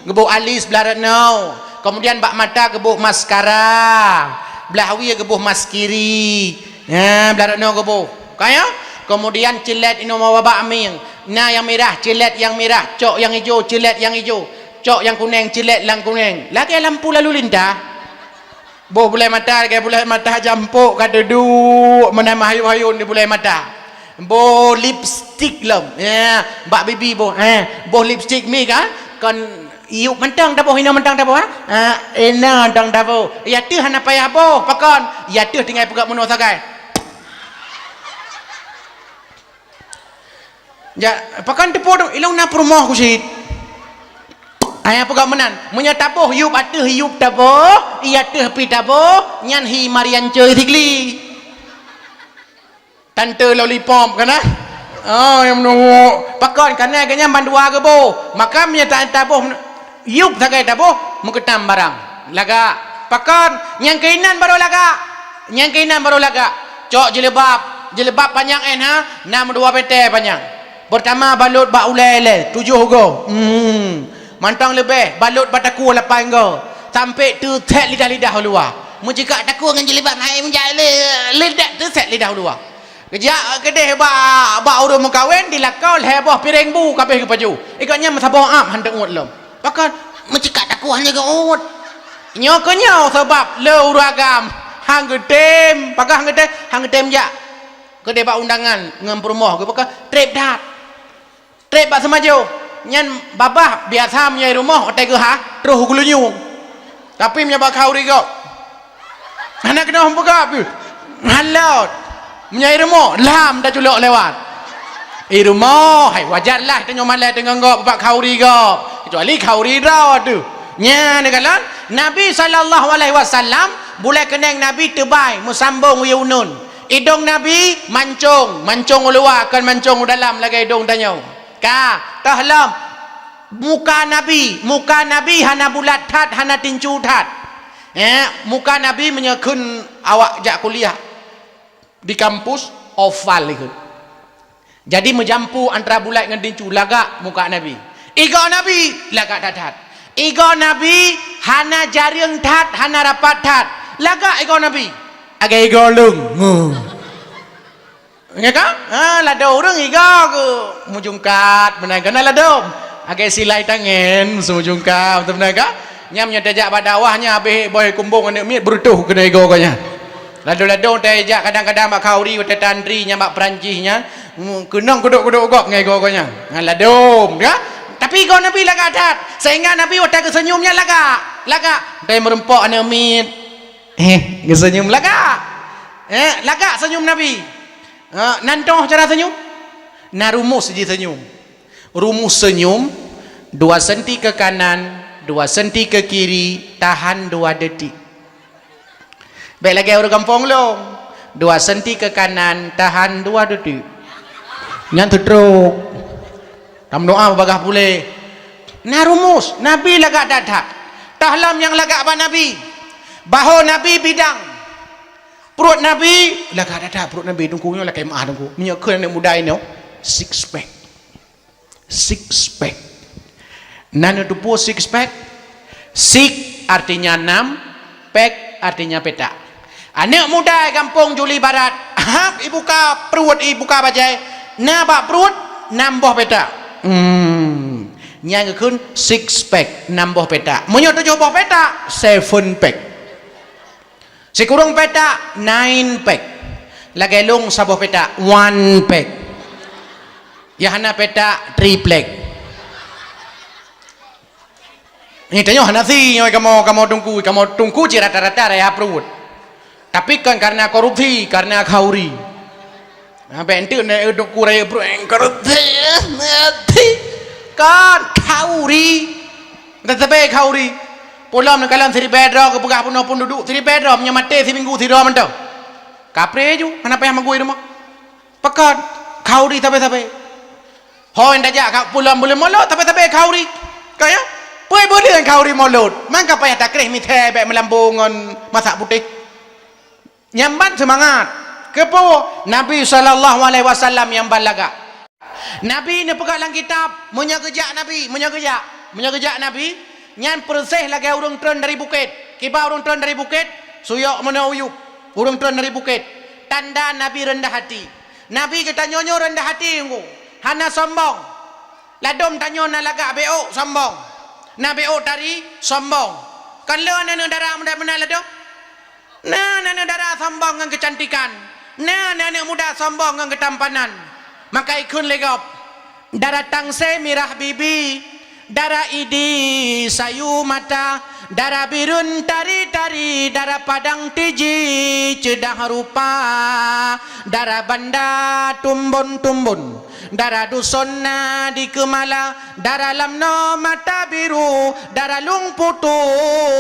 gebuh alis belarat no. Kemudian bak mata gebuh maskara. Belahawi gebuh maskiri. Ya, belarat no gebuh. Kaya? Kemudian cilet ino mawa bak aming. Nah yang merah, cilet yang merah, cok yang hijau, cilet yang hijau. Cok yang kuning, cilet yang kuning. Lagi lampu lalu lintas. Boh boleh mata, kayak boleh mata jampuk kata duk menambah hayun-hayun di boleh mata. Boh lipstick lem. Ya, bak bibi boh. Boh lipstick mi kan? Kon iuk mentang dah boh, ina mentang dah boh ina mentang dah boh. Ya tu hana payah boh, pakon. Ya tu tinggal pegat menua sagai. Ya, pakon tepo dong, ilung na perumah ku sit. Ayah pegang menan menyataboh yup atuh yup taboh iya tuh pi taboh nyan hi marian chơi thikli tante lollipop kana yang menunggu pakon kana kanya bandua ke bo maka menyataan taboh yup sagai taboh mengketam barang laga pakon nyang kainan baru laga cok jelebab panjang nam dua pete panjang pertama balut ba ulele 7 go mantang lebih balut bataku lapan go sampai tu set lidah luar menjika taku dengan jilbab hai menjale lidah tu set lidah luar kejak kedeh ba urang mengkawin dilakau heboh piring bu kabeh ke baju ikatnya masabong am hendak ngut lom pakan menjika taku hanya ngut nyokonyo sebab le uragam hang gedem pakah hang gedem ja kedeh ba undangan ngam perumah ke pakah trip ba semajo nyan babah biasa menyai rumah otai ke terus gulunyu tapi menyabak kauri kau anak kena hempegap halau menyai rumah lam dah culok lewat rumah hai wajarlah tengok malai dengan kau babak kauri kau kecuali kauri dah tu nya nekalan Nabi sallallahu alaihi wasallam boleh keneng Nabi tebai musambung wiunun hidung Nabi mancung luar kan mancung dalam lagi hidung tanya tahlam muka Nabi hana bulat tat hana tincu tat muka Nabi menyekun awak jak kuliah di kampus oval ikut jadi menjampu antara bulat dengan tincu lagak muka Nabi igo Nabi lagak tat igo Nabi hana jaring tat hana rapat tat lagak igo Nabi agak igo lung ya kan? Lado orang iga ke mujungkat benar kan lado. Agak silai tangan semujungkat betul benar kan? Nyam nyadajak badawahnya habis boy kumbung anak miat berutuh kena iga kanya. Lado tajak kadang-kadang mak kauri wata tandri nya mak Perancisnya kenang kuduk-kuduk gok ngai iga kanya. Lado ya? Tapi iga Nabi laga adat. Sehingga Nabi wata kesenyumnya laga. Dai merempok anak miat. Kesenyum laga. Laga senyum Nabi. Nantoh cara senyum rumus je senyum rumus senyum 2 senti ke kanan 2 senti ke kiri tahan 2 detik baik lagi orang kampung lo 2 senti ke kanan tahan 2 detik nyan teruk tam doa bagah pule rumus Nabi lagak dadak tahlam yang lagak ba Nabi, bahu Nabi bidang, perut Nabi lagak ada perut Nabi tungkunya lagak mah tungku, minyak kena muda ini, six pack, nana tu po six pack, six artinya 6, pack artinya peta. Anak muda kampung Juli Barat, ibuka perut, ibuka bajai, nabak perut, nambah peta. Nyai kun 6 pack, nambah peta. Munyo 7 buah peta, 7 pack. Sekurang peta, 9 pack. Lagi long sabuh peta, 1 pack. Yahana peta, 3 pack. Ini tanya hanasi, kamu tungku je rata-rata raya perut. Tapi kan karena korupsi, karena khauri. Bentuk ni tungku raya perut, korupsi, kan khauri. Tetapi khauri. Pulau nak kalam siri bedra ke pegah pun duduk siri bedra punya mati si minggu siri mentau. Kapre ju, kenapa yang mengui rumah? Pekat khauri tapi. Hoi ndaja pulau boleh molot tapi khauri. Kaya? Boleh dengan khauri molot. Mangka payah tak kreh mithe bek melambungan masak putih. Nyambat semangat. Kepo Nabi SAW yang balaga. Nabi ni pegang dalam kitab menyegejak Nabi, menyegejak Nabi. Nyan persih lagi urung turun dari bukit. Kiba urung turun dari bukit, suyok mana uyup. Urung turun dari bukit. Tanda Nabi rendah hati. Nabi kita nyonyo rendah hati engko. Hana sombong. Ladom tanyo na lagak beo sombong. Na beo tari sombong. Kan le ana darah muda-muda ladom. Nah, darah sombong dengan kecantikan. Nah, anak muda sombong dengan ketampanan. Maka ikun legop. Darah tangse mirah bibi. Darah idi sayu mata. Darah birun tari-tari. Darah padang tiji cedah rupa. Darah banda tumbun-tumbun. Darah dusun di Kemala. Darah lamno mata biru. Darah lung putu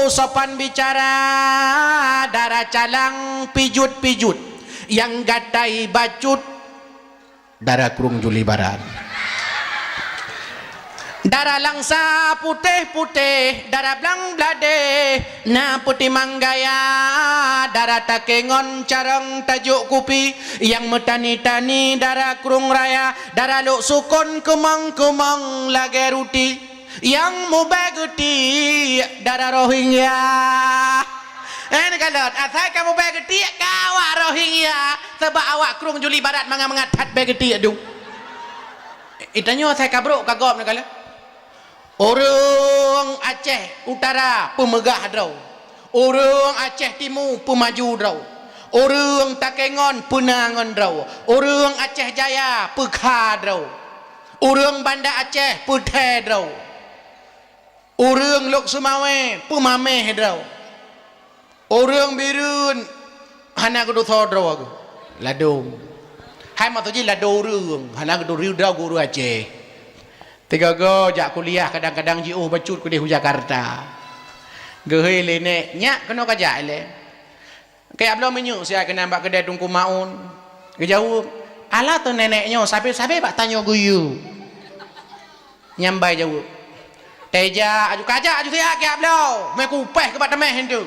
sopan bicara. Darah calang pijut-pijut. Yang gatai bacut. Darah kurung Juli Barat. Darah langsa putih-putih, darah belang blade, na putih manggaya, darah takengon carang tajuk kupi, yang metani-tani darah kurung raya, darah luk sukun kemang-kemang lagi ruti, yang mubageti darah Rohingya. Ini kalau asal kamu bageti, kawak Rohingya, sebab awak kurung Juli Barat mengat bageti aduh. Itanya saya kabruk kagop nak kala. Orang Aceh Utara pemegah draw. Orang Aceh Timur pemaju draw. Orang Takengon penangan draw. Orang Aceh Jaya pekha draw. Orang Banda Aceh putih draw. Orang Lok Sumawe pemameh draw. Orang Birun hana kudu tho draw aku. Ladung. Hai mak tu je lado orang. Hana kudu riu draw guru Aceh. Tiga go jak kuliah kadang-kadang jiu bacut ku di Jakarta. Gehe lene nyak kena kajak le. Kayak belum menyu saya kena mbak kedai tungku maun. Gejauh ala tu neneknya sampai bak tanya guyu. Nyambai jauh. Teja aju kajak aju saya kayak belum. Me kupeh ke temeh hentu.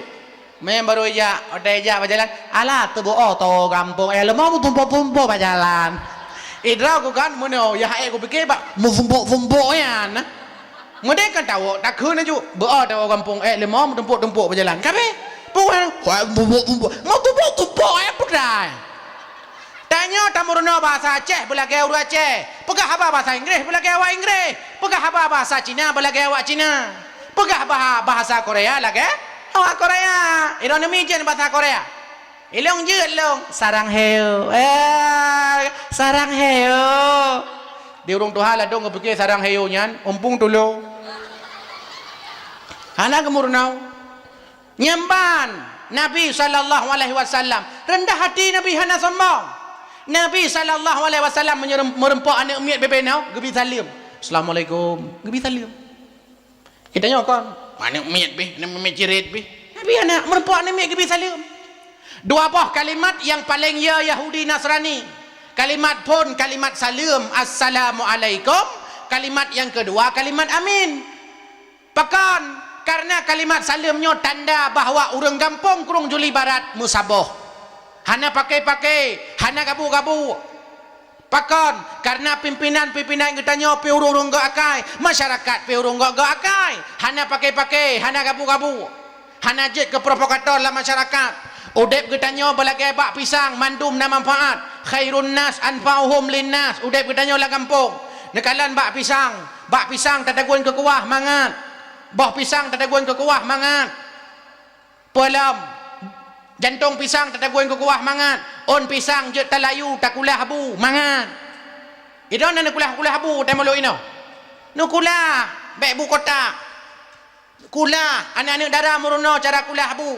Me baru ya teja berjalan. Ala tu bo to kampung lemau tumpuk-tumpuk berjalan. Idra aku kan mana ya aku fikir bak mumpuk-mumpuk ya nah. Mereka kan tahu tak kena ju berada orang kampung lemau tumpuk-tumpuk berjalan. Kabe? Bukan mumpuk-mumpuk. Mau tumpuk-tumpuk putrai. Tanya tamurno bahasa Aceh belage urut Aceh. Pegah apa bahasa Inggeris belage awak Inggeris. Pegah apa bahasa Cina belage awak Cina. Pegah bahasa Korea lage awak Korea. Indonesia bahasa Korea. Ilong jeut long sarang heo. Sarang heo. Di urung Tuhan lah dong kepikir sarang heo nyan, umpung tulo. Hana kemurnau. Nyamban Nabi SAW rendah hati Nabi hana sombong. Nabi SAW merempak anak umiat bebenau gebi salim. Assalamualaikum. Gebi salim. Kita nyokon, mana umiat be, anak umiat cirit be. Nabi anak merempak anak umiat gebi salim. Dua buah kalimat yang paling ya Yahudi Nasrani. Kalimat pun kalimat salam, assalamualaikum. Kalimat yang kedua kalimat amin. Pekan karena kalimat salamnya tanda bahawa orang kampung Kurung Juli Barat musaboh. Hana pakai-pakai, hana gabu-gabu. Pakon, karena pimpinan-pimpinan kita tanya pi urung go akai, masyarakat pi urung go akai. Hana pakai-pakai, hana gabu-gabu. Hana jet ke provokator lah masyarakat. Udep kita tanya balagai bak pisang mandum na manfaat. Khairun nas anfa'uhum linnas. Udep kita tanya lah kampung. Nekalan bak pisang tadagun ke kuah mangat. Bah pisang tadagun ke kuah mangat. Pelam jantung pisang tadagun ke kuah mangat. On pisang je talayu takulah habu mangat. Idon na kulah habu temolo ino. Nukulah bek bu kotak. Kulah anak-anak darah murono cara kulah habu.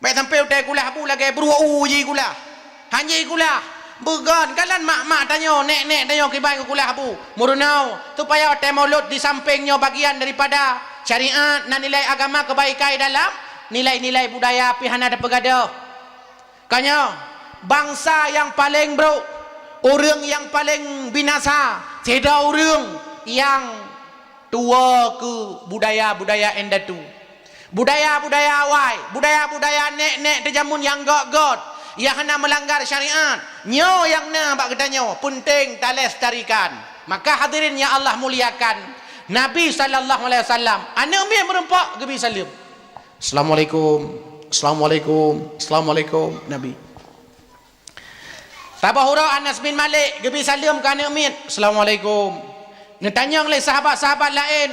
Bek sampai utai kulah habu lagi beru uji kulah. Hanji kulah. Bukan kalan mak-mak tanya, nek-nek tanya kibai ke kulah habu. Murono supaya temolot di sampingnya bagian daripada syariat dan nilai agama kebaikan dalam nilai-nilai budaya pihana dan pegaduh. Kanya bangsa yang paling buruk, orang yang paling binasa, tidak orang yang tua ke budaya-budaya endatu. Budaya-budaya awai, budaya-budaya nek-nek terjamun yang god-god, yang hendak melanggar syariat. Nyo yang na bak katanya penting talestarikan. Maka hadirin yang Allah muliakan, Nabi sallallahu alaihi wasallam anak mi merempak gebi salim. Assalamualaikum. Assalamualaikum. Assalamualaikum Nabi. Tabahura Anas bin Malik gebi salim ke anak mi. Assalamualaikum. Netanya oleh sahabat-sahabat lain.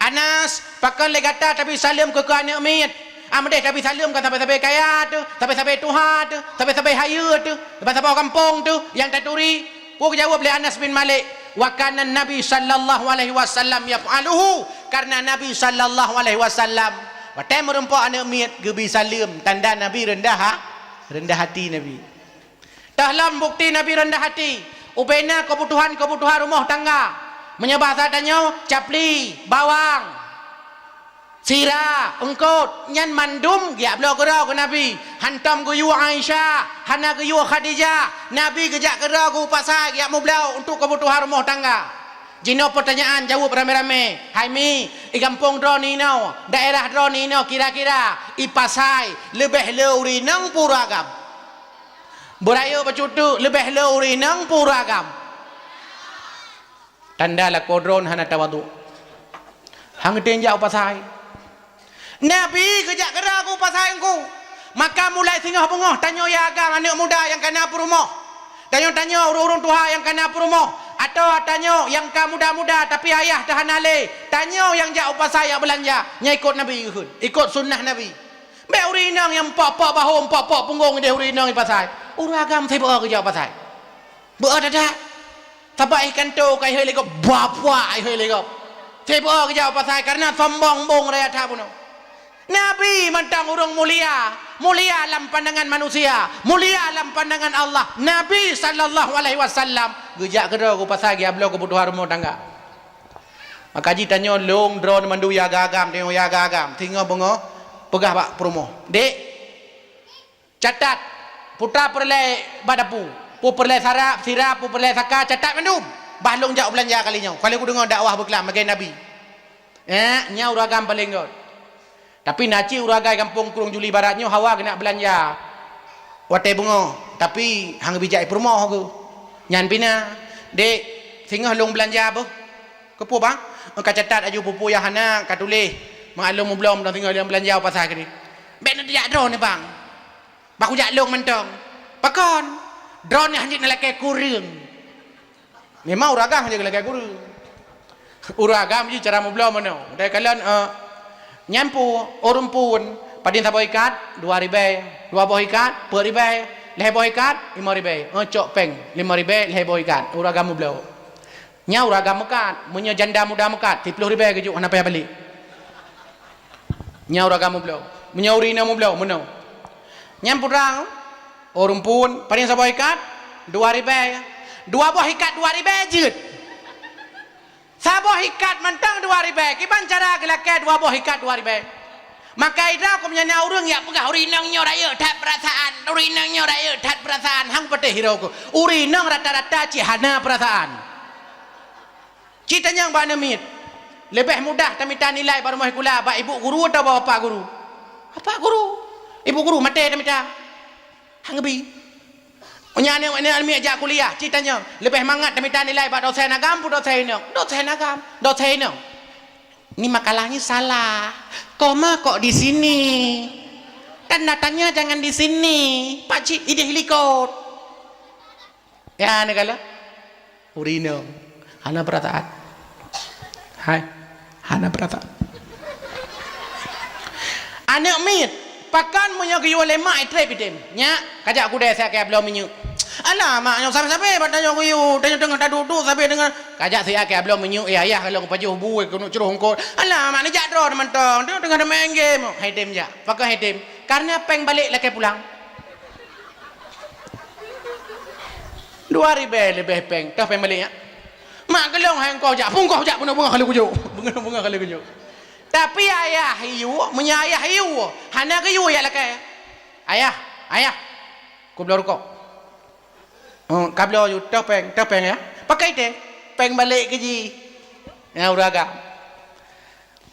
Anas pakai le kata tapi salim ke anak mi. Amadeh tapi salim kan sampai-sampai kaya tu, sampai-sampai tuha tu, sampai-sampai haya tu, sampai-sampai kampung tu yang taturi. Puk jawab oleh Anas bin Malik, wa kana Nabi sallallahu alaihi wasallam yaf'aluhu, karena Nabi sallallahu alaihi wasallam watai merempak anak miat gebi salim, tanda Nabi rendah hati Nabi. Dalam bukti Nabi rendah hati, ubena kebutuhan rumah tangga. Menyebah tanya capli, bawang, sira, engkot, nyan mandum, giap lo kerau ke Nabi. Hantam ke yu Aisyah, hana ke yu Khadijah. Nabi kejak kerau ke pasai, giap mu belau untuk kebutuhan rumah tangga. Jino pertanyaan jawab rame-rame. Hai mi, i kampung dro ni no, daerah dro ni no, kira-kira i pasai lebih leuri nang puragam. Burayo bacutu lebih leuri nang puragam. Tanda lah kodron hana tawadu. Hang tenjau pasai. Nabi kejak gerak aku pasai aku. Maka mulai singgah bengah tanya ya agam anak muda yang kena perumah. Tanya-tanya urung-urung tua yang kena perumah. Atau tanya yang ka muda-muda tapi ayah tahan alih. Tanya yang jauh pasai yang belanja. Nya ikut Nabi ikut sunnah Nabi. Be urinang yang pok-pok bahu, pok-pok punggung dia urinang di pasai. Urang agam saya bawa ke jauh pasai. Bawa dadak. Tabai kanto kai helikop bapa ai helikop. Saya bawa ke jauh pasai karena sombong bong raya tabuno. Nabi mentang urung mulia, mulia dalam pandangan manusia, mulia dalam pandangan Allah. Nabi sallallahu alaihi wasallam gejak kerja ku pasal gi ablo kebutuhan rumah tangga. Maka ji tanya long drone mandu ya gagam tengok ya gagam, tinggal bengo pegah bak promo. Dek catat putra perlai badapu, pu perlai sarap, sirap, pu perlai saka catat mandum. Bahlong jak belanja kalinya. Kalau aku dengar dakwah berkelam bagi Nabi. Nya uragam paling god. Tapi naci uragai kampung Kurung Juli Baratnya hawa kena belanja watai bunga tapi hang bijak perumah aku nyan pina dek singgah long belanja apa kepo bang engka catat aju pupu yang hana ka tulis maklum belum dah tinggal yang belanja pasal kini bek nak dia drone ni bang baku jak long mentong pakon drone ni hanya nak lakai kurang memang uragam hanya lakai kurang uragam je cara belum mana dari kalian nyampu orang pun padin sabo ikat 2,000 dua buah ikat 4,000 leh buah ikat 5,000 cok peng 5,000 leh buah ikat uragam belau nya uragam mekat munya janda muda mekat 30,000 kejuk ana payah balik nya uragam belau munya urina belau menau nyampu rang orang pun padin sabo ikat 2,000 dua buah ikat 2,000 jeut sabuh ikat mentang 2,000 kiban cara gelakai dua buah ikat 2,000 maka ida aku menyana urang ya pegah urinangnya raya tak perasaan urinangnya raya tak perasaan hang peteh hirauku urinang rata-rata cihana perasaan citanya yang bana mit lebih mudah tamita nilai baru mau kula ba ibu guru atau bapak guru? Bapak guru. Ibu guru mati tamita. Hangbi. Nya ni ami ajak kuliah, ceritanya lebih mangat tamita nilai ba dosen agam pu dosen no. Dosen agam, dosen no. Ini makalahnya salah. Koma kok di sini? Tanda tanya jangan di sini. Pak Cik ide helikot. Ya negala. Urino. Hana perataan. Hai. Hana perataan. Anak mit. Pakan punya kaya lemak itu epidem. Nya, kajak aku dah saya kayak belum minyak. Alah, maknya sampai-sampai batanya kuyu. Tanya tengah tak duduk sampai dengan kajak saya kayak belum minyak. Ya, ya kalau pajuh buai kena ceruh hongkot. Alah, maknya jak draw teman-teman. Dia tengah ada main game. Hedem je. Pakai hedem. Karena peng balik lagi pulang. 2,000 lebih peng. Dah peng balik ya. Mak gelong hai kau jak. Pun kau jak bunga-bunga kalau kujuk. Bunga-bunga kalau kujuk. Tapi ayah hiu, punya ayah hiu. Hana ke hiu ya laki. Ayah, ayah. Ku belah rukuk. Kabel you dah peng ya. Pakai deh. Peng balik ke ji. Ya uragam.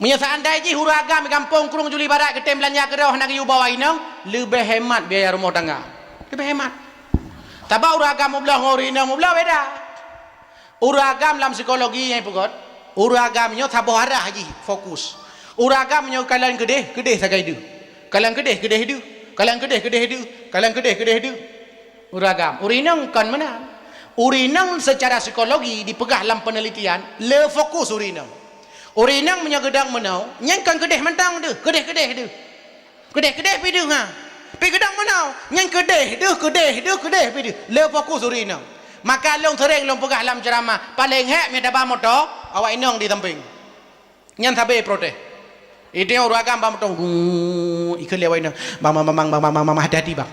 Punya seandai ji uragam di kampung Kurung Juli Barat kita belanja ke dah nak hiu bawa inang, lebih hemat biaya rumah tangga. Lebih hemat. Tapi uragam mau belah ngori inang mau belah beda. Uragam dalam psikologi yang pokok. Uragamnya sabar arah haji fokus. Uragamnya kalian gede sagai itu. Kalian gede itu. Kalian gede itu. Kalian gede itu. Uragam. Urinang kan mana? Urinang secara psikologi dipegang dalam penelitian le fokus urinang. Urinang punya gedang menau, yang kan gede mentang tu. Gede itu. Gede pidu ha. Pi gedang menau, yang gede pidu. Le fokus urinang. Maka long sering long pegang dalam ceramah paling hek me dabah motor awak inang di samping. Nyan sabe protes. Itu yang uragam bang motor ikut lewat inang. Bang hati-hati bang.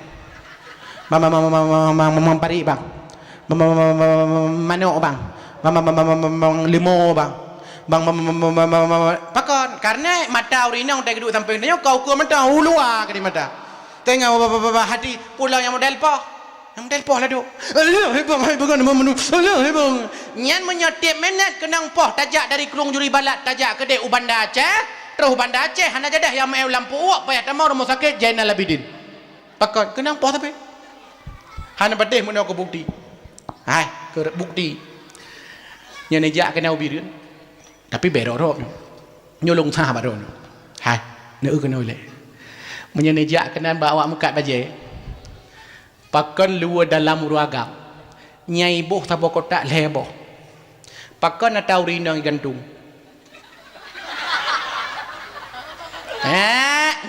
Bang pari bang. Manok bang. Bang limo bang. Bang pakon karena mata urinang tak duduk samping dia kau ku mata luar ke mata. Tengok hati pulau yang model pa. Yang model poh lah duk. Alah hebang menu. Alah hebang. Nyan menyetip minit kenang poh tajak dari Kurung Juri Barat tajak ke dek Ubanda Aceh. Terus Ubanda Aceh hana jadah yang mau lampu uak payah tamau rumah sakit Jainal Abidin. Pakon kenang poh tapi. Hana pedih mun aku bukti. Hai, ke bukti. Nyan ejak kena ubireun. Tapi berorok. Nyolong sah baron. Hai, neu kena oleh. Menyan ejak kena bawa mukat bajai. Pakan luar dalam uragam. Nyai boh tabo kotak leboh. Pakan atau rinang gantung.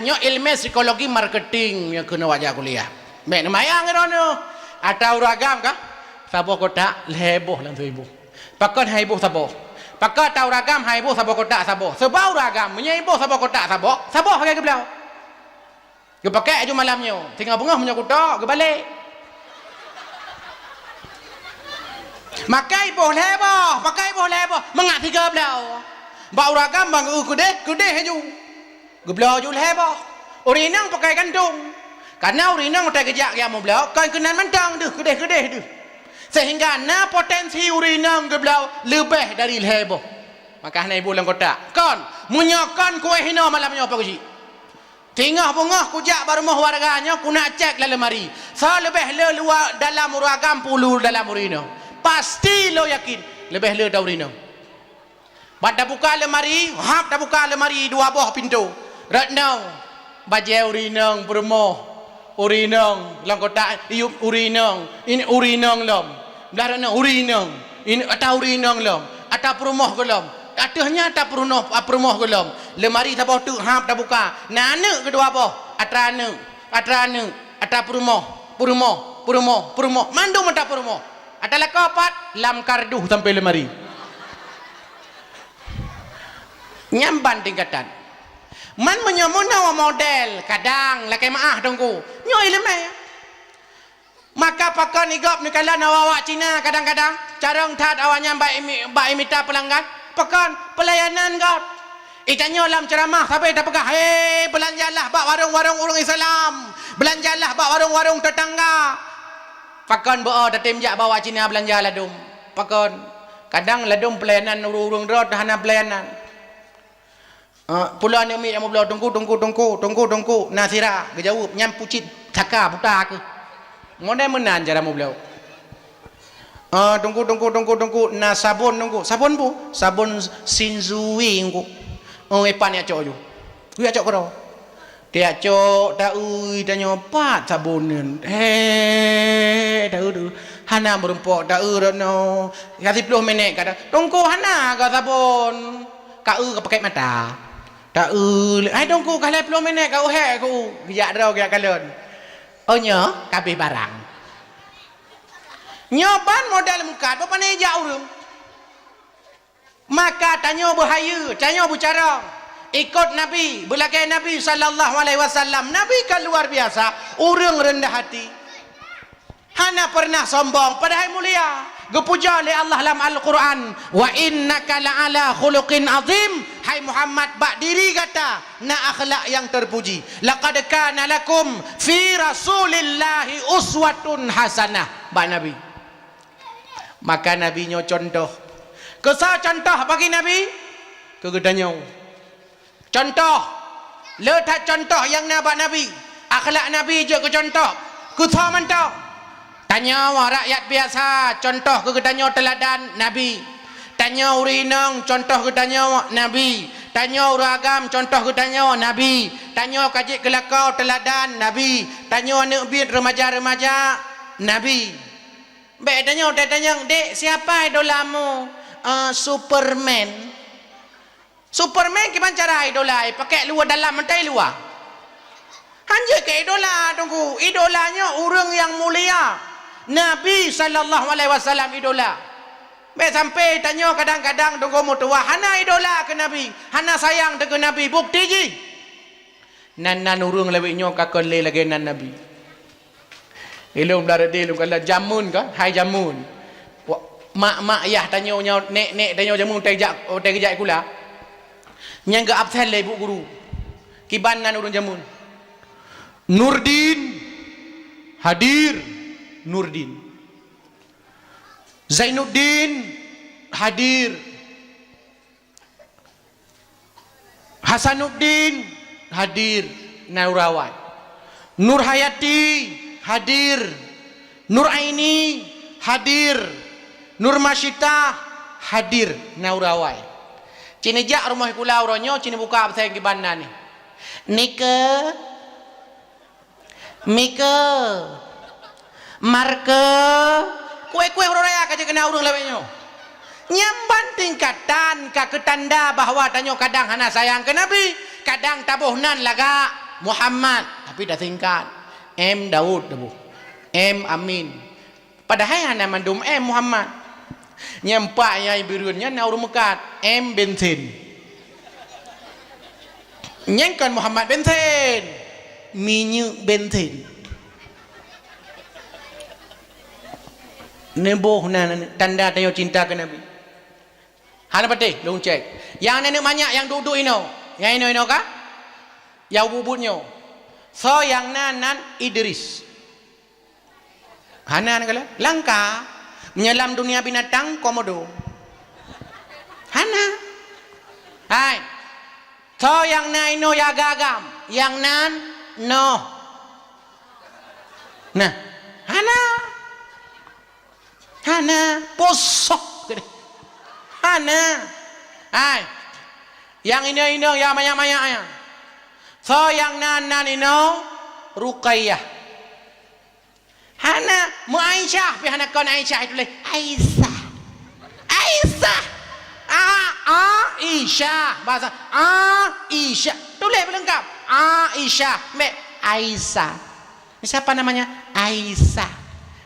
Nyo ilmu psikologi marketing yang kena wajah kuliah. Mek namayang rono. Atau uragam kah? Tabo kotak leboh lang tu ibu. Pakan hai boh tabo. Pakan atau uragam hai boh tabo kotak tabo. Sebab uragam nyai boh tabo kotak tabo. Tabo pakai ke belau. Dia pakai aja malamnya. Tinggal bunga punya kotak ke balik. Pakai boleh boh. Mengat tiga belau. Bau ragam bang gede haju. Geblau ju leboh. Urinang pakai gantung. Karena urinang udah kejak yang mau belau, kan kenan mentang tu gede tu. Sehingga na potensi urinang geblau lebih dari leboh. Maka hana ibu lang kotak. Kon munyakan kue hina malamnya apa kuji? Tingah bungah kujak baru mah warganya ku nak cek dalam lemari. Lebih le luar dalam uragam pulu dalam urino. Pasti lo yakin lebih le dah urino. Pada buka lemari, hap dah buka lemari dua buah pintu. Ratnau bajai urinong bermoh. Urinong lang kotak iup urinong. Ini urinong lom. Belarana urinong. Ini atau urinong lom. Atau perumoh gelom. Atahnya tak perumoh gelom. Lemari sabah tu hap dah buka. Nana kedua apa? Atrana. Ata perumoh. Mandu mata perumoh. Ata lakapat lam karduh sampai lemari. Nyamban tingkatan. Man menyamuna model kadang lakai maah dongku. Nyoi lemai. Maka pakan igap ni kala nawawak Cina kadang-kadang carang tat awaknya mbak imita pelanggan. Pakan pelayanan kau. Itanya dalam ceramah sampai dah pegang, hei belanjalah bak warung-warung orang Islam. Belanjalah bak warung-warung tetangga. Pakan bawa datim jak bawa Cina belanja ladum. Pakan kadang ladum pelayanan urung-urung rot hana pelayanan. Pula ni mi yang belah tunggu Nasira ke jawab nyam pucit taka buta ke modai menan cara mau belah tunggu na sabun sabun bu sabun sinzui tunggu epan ya cok ju ya cok kau dia cok tak dah nyopat sabunan tak hana merumpok tak no kasih 10 minit kata tunggu hana ke sabun kau pakai mata tak tunggu kalau 10 minit kau kau giat dah giat kalian nya kabeh barang nyoban modal mukat apa ni jauh maka tanya bahaya tanya bicara ikut Nabi belakang Nabi sallallahu alaihi wasallam Nabi kan luar biasa orang rendah hati hana pernah sombong padahal mulia gepuja oleh Allah dalam Al-Quran wa innaka la'ala khuluqin azim hai Muhammad bak diri kata na akhlak yang terpuji laqad kana lakum fi rasulillahi uswatun hasanah bak Nabi maka Nabi nyo contoh kesa contoh bagi Nabi kegedanyo contoh letak contoh yang nak bak Nabi akhlak Nabi je ke contoh kesa mentok tanya rakyat biasa contoh ke tanya teladan Nabi tanya urinang contoh ke tanya Nabi tanya uragam contoh ke tanya Nabi tanya kajik kelakau teladan Nabi tanya anak bid remaja-remaja Nabi baik tanya dek siapa idolamu Superman gimana cara idola pakai luar dalam mentai luar hanya ke idola tunggu idolanya orang yang mulia Nabi sallallahu alaihi wasallam idola. Baik sampai tanya kadang-kadang tunggu mutua hana idola ke Nabi, hana sayang ke Nabi. Bukti ji. Nan urung lebih nyo kakon le lagi nan Nabi. Ilung dari dia lu kala jamun kan, hai jamun. Mak ayah tanya nya nek tanya jamun teh jak kula. Nyang ga absen le ibu guru. Kiban nan urung jamun. Nurdin hadir. Nurdin Zainuddin hadir Hasanuddin hadir Naurawai Nur Hayati hadir Nur Aini hadir Nur Masyita hadir Naurawai cini jak rumah kula uronyo cini buka absen kibana ni Nika Mika Marke kue orang raya kaje kena urung lewetnya nyamban tingkatan ka ketanda bahwa tanyo kadang hana sayang ke Nabi kadang tabuhnan laga Muhammad tapi dah tingkat M Daud debu M Amin padahal hana mandum M Muhammad nyampak nyai birunnya na urung mekat M bensin nyengkan Muhammad bensin minyak bensin neboh tanda tanya cinta ke Nabi. Hana pati, long cek. Yang nenek banyak yang duduk ino, yang ino kah? Yang bubutnya. So yang nan Idris. Hana kala langka menyelam dunia binatang komodo. Hana. Hai. So yang nan ino ya gagam, yang nan no. Nah, Hana. Hana posok Hana hai yang ini ya banyak ya so yang nan ini Ruqayyah Hana mu Aisyah pi hana kon Aisyah itu le Aisyah Aisyah bahasa Aisyah tulis lengkap Aisyah me Aisyah siapa namanya Aisyah.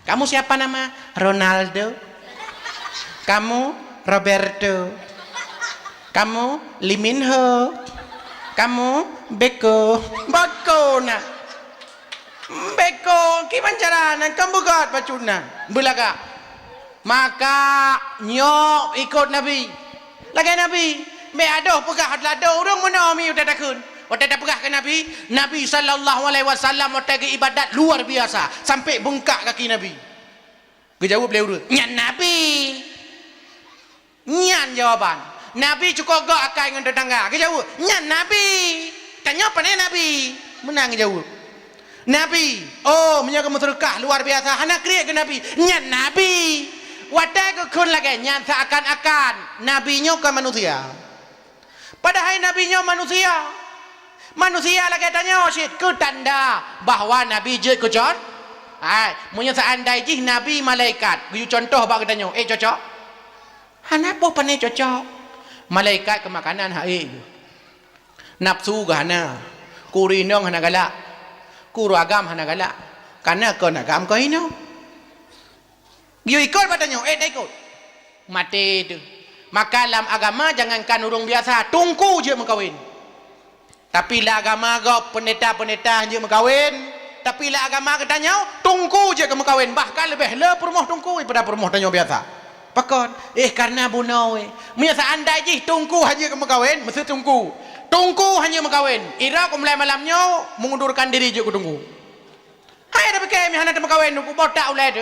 Kamu siapa nama? Ronaldo. Kamu Roberto. Kamu Lee Min Ho. Kamu Beko. Nak. Beko. Gimana cara? Kamu buat bacuna. Belaga. Maka nyok ikut Nabi. Lagi Nabi. Be aduh pegah lado orang mana mi udah takun. Waktu dah pegah ke Nabi, Nabi sallallahu alaihi wasallam waktu ibadat luar biasa sampai bengkak kaki Nabi. Kejawab beliau dulu, nyan Nabi. Nyan jawaban. Nabi cukup gak akai dengan tetangga. Ke jawab, nya Nabi. Tanya apa ni Nabi? Menang jawab. Nabi, oh menjaga sedekah luar biasa. Hana kriya ke Nabi? Nya Nabi. Wadai ke kun lagi nya seakan-akan nabinya ke manusia. Padahal nabinya manusia. Manusia lagi tanya Syed ke tanda bahawa Nabi je ke John. Hai, punya seandai jih Nabi malaikat. Gyu contoh bak tanya, cocok? Hana apa pane cocok? Malaikat ke makanan hai. Nafsu ke hana. Kurinong hana galak. Kuru agam hana galak. Karena kau agam kau ini. Gyu ikut batanya, tak ikut. Mati tu. Maka dalam agama jangankan urung biasa, tungku je mengkawin. Tapi lah agama kau pendeta-pendeta je mengkawin. Tapi lah agama katanya tungku je ke mengkawin. Bahkan lebih le permoh tungku daripada permoh tanya biasa. Pakon, karena bunau Punya seandai je tungku hanya ke mengkawin, mesti tungku. Tungku hanya mengkawin. Ira ku mulai malamnya mengundurkan diri je ku tungku. Hai dah pakai mi hana te mengkawin ku botak ulai tu.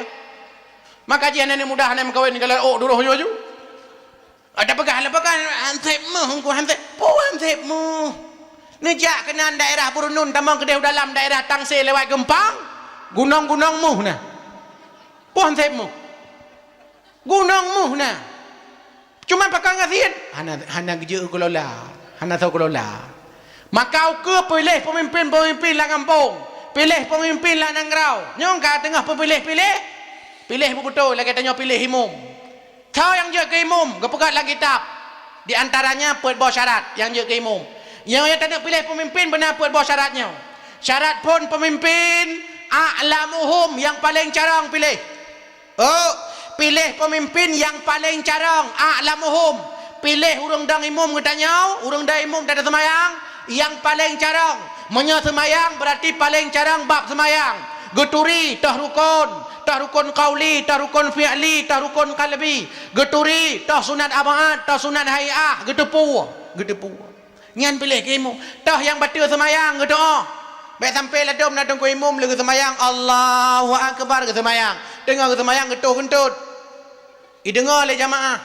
Maka jian ni mudah hana mengkawin kalau duruh jo. Ada pegang hansepmu ku hansep. Po hansepmu. Nejak kenan daerah Purunun tamang kedai dalam daerah Tangsel lewat Gempang. Gunung-gunungmu nah. Po hansepmu. Gunungmu nah. Cuma pakai ngasian. Hana kerja kelola. Hana tahu kelola. Maka ke pilih pemimpin lah kampung. Pilih pemimpin lah Nangrau. Nyong kat tengah pilih. Pilih betul lagi tanya pilih imam. Tahu yang je ke imam, kepegat lagi kitab. Di antaranya buat bawa syarat yang je ke imam. Yang tak nak pilih pemimpin benar buat bawa syaratnya. Syarat pun pemimpin a'lamuhum yang paling carang pilih. Oh, pilih pemimpin yang paling carang a'lamuhum. Pilih urang dang imam katanya, urang dang imam tak ada semayang, yang paling carang. Menya semayang berarti paling carang bab semayang. Geturi tah rukun qauli, tah rukun fi'li, tah rukun qalbi. Geturi tah sunat amaat, tah sunat hayah, gedepu. Nyan pilih ke imam. Tah yang batal semayang gedoa. Baik sampai ladom nak tunggu imam lagi semayang Allahu akbar ke semayang. Dengar ke semayang getut-gentut. Dengar oleh jamaah.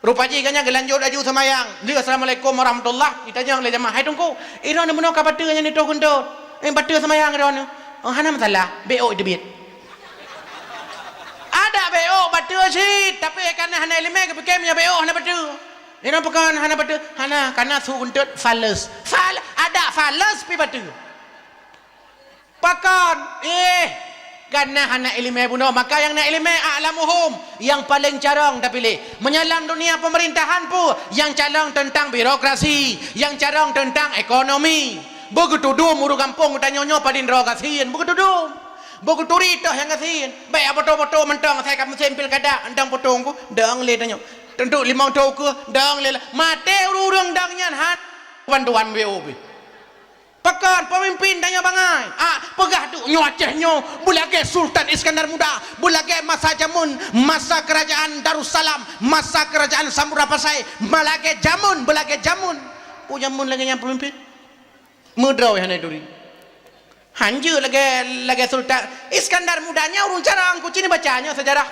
Rupaji kanya gelanjut aju semayang. Dia assalamualaikum warahmatullahi. Ditanya oleh jamaah, "Hai tunggu, ira ni menok batal nya ni tok-gentut. Batal semayang ira ni." Oh hana masalah, BO debit. Ada BO batal sih, tapi karena hana elemen ke pikirnya BO hana batal. Ina pekan hana batal, hana karena su gentut fales. Ada fales pi batal. Pakan karena hana ilmu bunuh, maka yang nak ilmu a'lamuhum yang paling carang dah pilih. Menyalam dunia pemerintahan pun yang carang tentang birokrasi, yang carang tentang ekonomi. Begitu dum urus kampung tanya nyo padin ro kasihin, begitu dum. Begitu ritah yang kasihin. Baik apa-apa mentang saya kamu sempil kada endang potong ku dang le tanya. Tentu 5 tahun ke dang le mate urang dangnya han bantuan BOB. Pekan pemimpin tanya bangai. Pegah tu nyo Aceh bulage Sultan Iskandar Muda, bulage masa jamun, masa kerajaan Darussalam, masa kerajaan Samurapasai, bulage jamun. Pu jamun lagi yang pemimpin. Mudraw yang duri. Hanju lagi Sultan Iskandar Mudanya urung cara angku cini bacanya sejarah.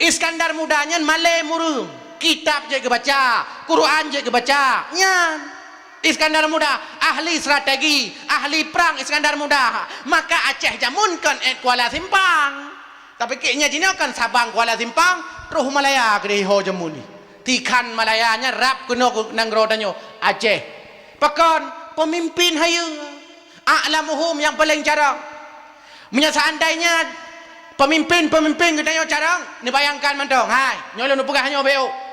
Iskandar Mudanya Malay murung. Kitab je ke baca, Quran je ke baca. Nyan. Iskandar Muda ahli strategi, ahli perang Iskandar Muda. Maka Aceh jamunkan Kuala Simpang. Tapi kayaknya Cina kan Sabang Kuala Simpang, terus Malaya ke ho jamuni. Tikan Malayanya rap kena nanggro tanyo Aceh. Pekan pemimpin hayu. A'lamuhum yang paling carang. Seandainya pemimpin katanya carang, ni bayangkan mentong. Hai, nyolong nu pegah hanya BO.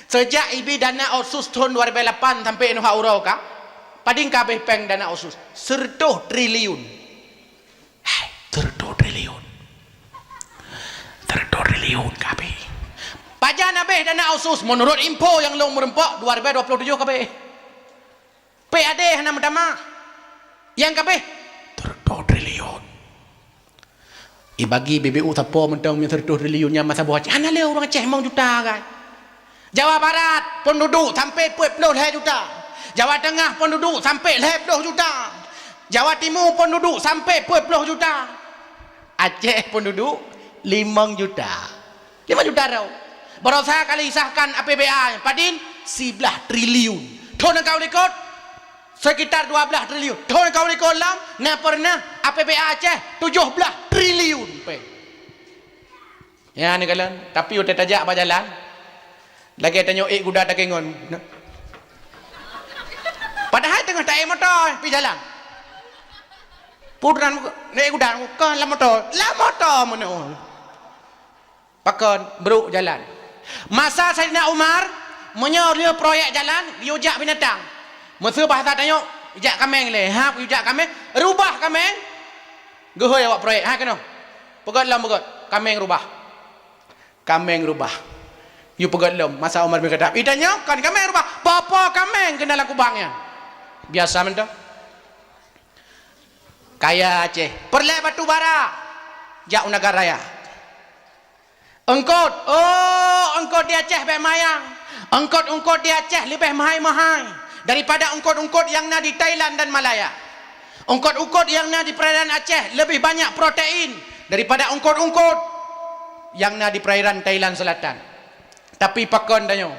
Sejak IB dana otsus tahun 2008 sampai nu haurau ka, pading kabeh peng dana otsus 100 triliun. Hai, 100 triliun. 100 triliun kabeh. Pajan abeh dana otsus menurut info yang long merempok 2027 kabeh. PAD hana medama. Yang kabeh 100 triliun. Ibagi BBU tapo mentang 100 triliunnya masa buah Aceh. Ana le orang Aceh mau juta kan. Jawa Barat penduduk sampai 40 juta. Jawa Tengah penduduk sampai 20 juta. Jawa Timur penduduk sampai 40 juta. Aceh penduduk 5 juta. 5 juta rau. Berusaha kali sahkan APBA Padin 11 triliun. Thon kau likut sekitar 12 triliun. Thon kau likut lam na pernah APBA Aceh 17 triliun pe. Ya ni kalian, tapi udah tajak apa jalan. Lagi tanya guda tak kengon. Padahal tengah tak motor pi jalan. Putran naik guda kan la motor mana. Pakon beruk jalan. Masa Saidina Umar menyeria proyek jalan diujak binatang. Masa bahasa tanya ujak kameng le. Ha ujak kameng, rubah kameng. Gohoi awak proyek. Ha kena. Pegat lam pegat. Kameng rubah. Kameng rubah. You pegat lam. Masa Umar berkata, "Itanya kan kameng rubah. Papa kameng kena dalam kubangnya." Biasa mentah. Kaya Aceh. Perlek batu bara. Jak negara raya. Engkot, engkot di Aceh lebih mayang. Engkot di Aceh lebih mahal-mahal daripada engkot-engkot yang ada di Thailand dan Malaya. Engkot-engkot yang ada di perairan Aceh lebih banyak protein daripada engkot-engkot yang ada di perairan Thailand Selatan. Tapi pakon tanya,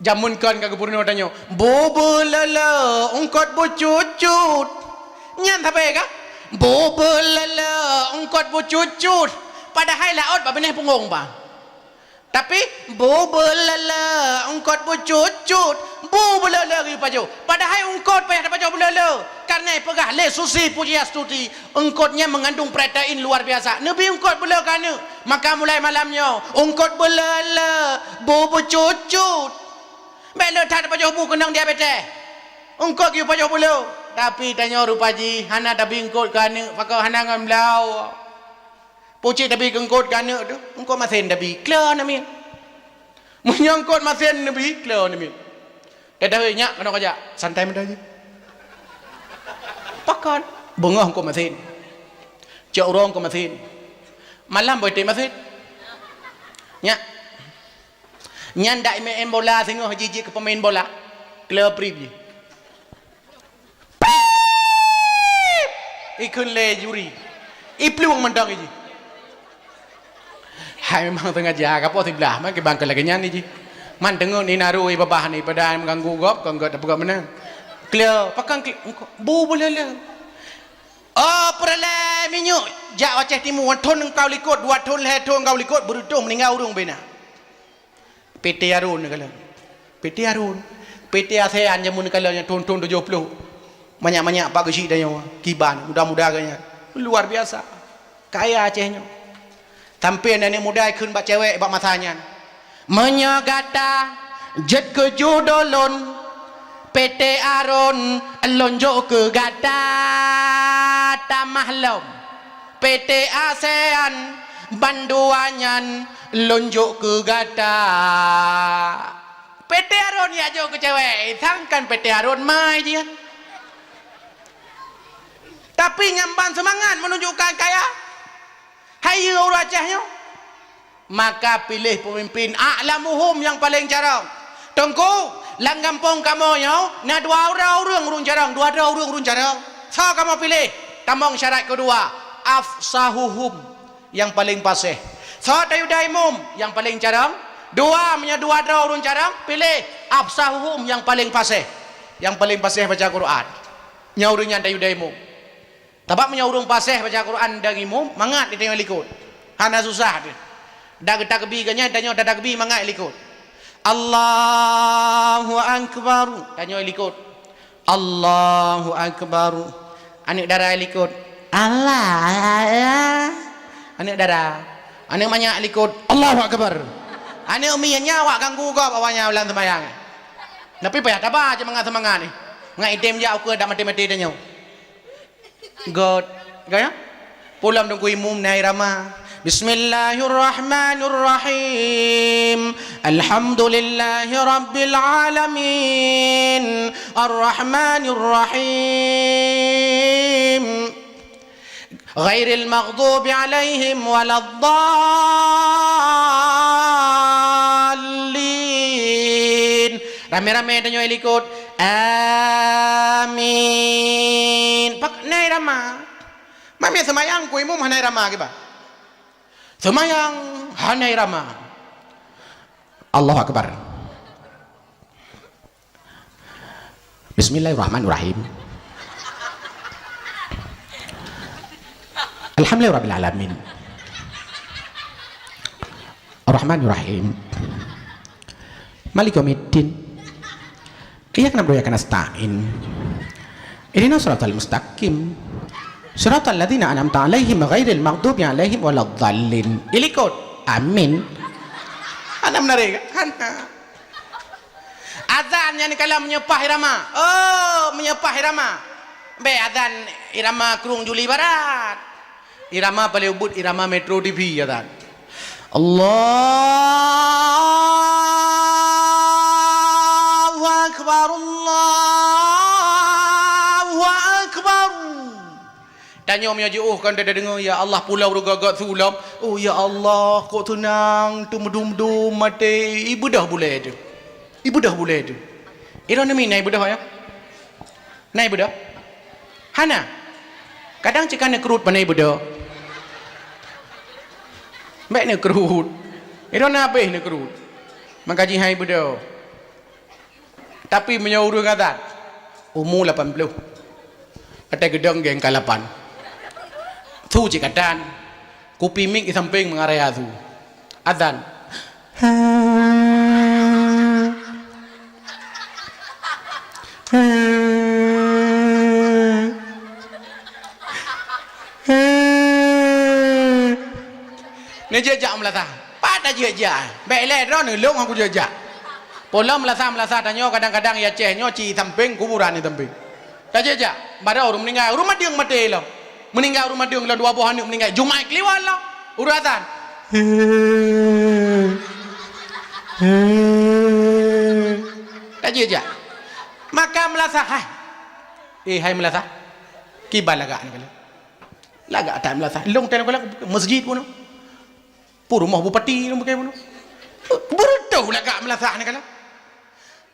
jamunkan ke gubernur tanya, "Bobelala, engkot bucut-cut." Nyan sampai kah? Bobelala, engkot bucut-cut. Padahal laut ba benih punggung ba. Tapi bobelala ungkot bucut-cut, bobelala ri paju. Padahal ungkot payah dapat paju belala. Karena pegah le susi puji astuti, ungkotnya mengandung protein luar biasa. Nabi ungkot bela kana. Maka mulai malamnya ungkot belala, bucut-cut. Bela tak dapat bu kenang diabetes. Ungkot yu paju bela. Tapi tanya rupaji, hana tapi ungkot kana, pakau hana ngam blau. Pucik tapi kengkot kana tu, engkau masin tapi clear namin. Menyangkut masin nabi clear namin. Dah nyak kena kerja, santai mendah je. Pakan, bengah engkau masin. Cak orang engkau masin. Malam boleh masin. Nyak. Nyandak main bola tengok jijik ke pemain bola. Clear preview. Ikun le juri. Ipluang mendang je. Hai memang tengah jaga apa sebelah man ke bangkel lagi nyan ni ji. Man tengok ni naru babah ni pada mengganggu gop kau enggak dapat menang. Clear pakan bu boleh le. Oh perle minyak jak Aceh Timur thon engkau likut 2 thon le thon engkau likut beruntung meninggal urung bena. PT Arun kala. PT Arun. PT ASEAN jamun kala yang thon 70. Banyak-banyak pak gesi dah kiban mudah-mudah ganya. Luar biasa. Kaya Acehnya. Tampil nenek muda ikut bak cewek bak masanya. Menyagata jet ke judolon PT Arun lonjok ke gata tamahlom PT ASEAN banduanyan lonjok ke gata PT Arun ya jo ke cewek sangkan PT Arun mai dia. Tapi nyamban semangat menunjukkan kaya. Hai orang Acehnya. Maka pilih pemimpin a'lamuhum yang paling jarang. Tengku, lang kampung kamu nyo, na 2 orang urung jarang, 2 orang urung jarang. So kamu pilih. Tambang syarat kedua, afsahuhum yang paling fasih. So tayudaimum yang paling jarang. 2 urung jarang, pilih afsahuhum yang paling fasih. Yang paling fasih baca Quran. Nyaurungnya tayudaimum. Tapak menyaurung pasih baca Quran dan imum, mangat dia tengok likut. Hana susah dia. Dah getak kebi kanya, tanya dah kebi mangat likut. Allahu Akbar. Tanya likut. Allahu Akbar. Anik darah likut. Allah. Anik darah. Anik banyak likut. Allahu Akbar. Anik umi nyawa ganggu kau awalnya ulang sembahyang. Tapi payah tabah aja semangat ni. Ngai item je aku dah mati-mati tanya. God gaya pulang tunggu imum naik ramah. Bismillahirrahmanirrahim. Alhamdulillahi rabbil alamin. Arrahmanirrahim. Ghairil maghdubi alaihim waladdallin. Rame-rame tanya ikut. Amin. Pak naik ramah. Mami semayang ku imum hanai ramah ke ba? Semayang hanai ramah. Allahu Akbar. Bismillahirrahmanirrahim. Alhamdulillahirabbil alamin. Arrahmanirrahim. Malik yaumiddin. Iyyaka na'budu wa iyyaka nasta'in. Ihdinas siratal mustaqim. Siratal ladzina an'amta 'alaihim ghairil maghdubi 'alaihim waladdallin. Ilikot. Amin. Ana menarik. Ana. Azan yang kalau menyepah irama. Oh, menyepah irama. Be azan irama Kerung Juli Barat. Irama paling ubud irama Metro TV azan. Allahu Akbar, Allahu Akbar. Tanya Om Yaji, oh kan dia dengar ya Allah pulau gagak sulam. Oh ya Allah, kok tenang tu medum-medum mati. Ibu dah boleh tu. Ibu dah boleh tu. Ira ni naik ibu dah ya. Naik ibu dah. Hana. Kadang cakap nak kerut pandai ibu dah. Baik nak kerut. Ira nak apa nak kerut. Mengkaji hai ibu dah. Tapi menyuruh kata umur 80. Kata gedang geng kalapan. Tu cakatan. Kupi mik di samping mengaraya tu. Azan. Ni jejak melata. Pada jejak. Baik le ron long aku jejak. Pola melasa tanya kadang-kadang ya cehnya ci samping kuburan ni samping. Tak jejak. Pada orang meninggal, rumah dia mati lah. Meninggal rumah dia lah 2 buah anak meninggal. Jumaat keliwan lah. Uratan. Tak jejak. Maka melasa hai. Hai melasa. Kibal lagak ni kala. Lagak tak melasa. Long time kala masjid pun. Pur rumah bupati ni pakai pun. Bertau lagak melasa ni kala.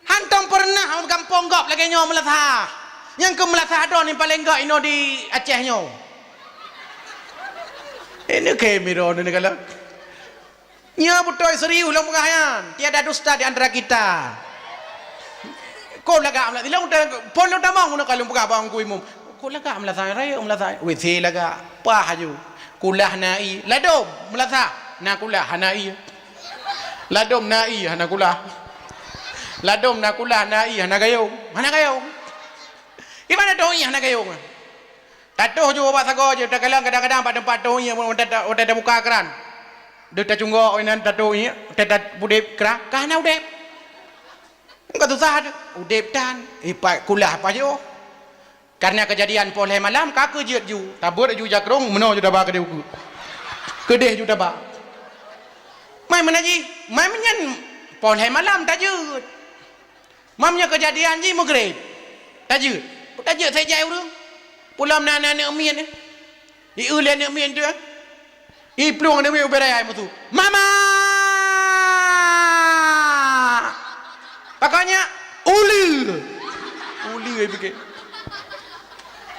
Hantam pernah kampung gap lagi nyo melasa. Yang ke melasa ada ni paling gak ino di Aceh nyo. Ini kamera ni kala. Nya betul serius long pengayan. Tiada dusta di antara kita. Kau lagak melasa. Long pon lo tamang mun kalau buka bang ku imum. Kau lagak melasa raya melasa. WC lagak pah aju. Kulah nai. Ladom melasa. Na kulah hanai. Ladom nai hana kulah. Ladom na kulah nai hana gayung. Hana gayung. Gimana doi hana gayung? Tatuh je bawa sago je kadang-kadang pada tempat doi ada buka keran. Dia tak cunggok inan tatuh ni, tak budep kerak. Kahana udep. Enggak susah ada. Udep dan ipak kulah apa je. Karena kejadian poleh malam kak kejet ju. Tabur ju jakrong meno ju dah ba kedeh uku. Kedeh ju dah ba. Mai menaji, mai menyan poleh malam tajud. Mamnya kejadian ji maghrib. Tajud. Tajud saya jauh tu. Pulam nana nak mien ni. I ulian nak mien tu. I pluang dia berai mu tu. Mama. Pakanya uli. Uli ai pikir.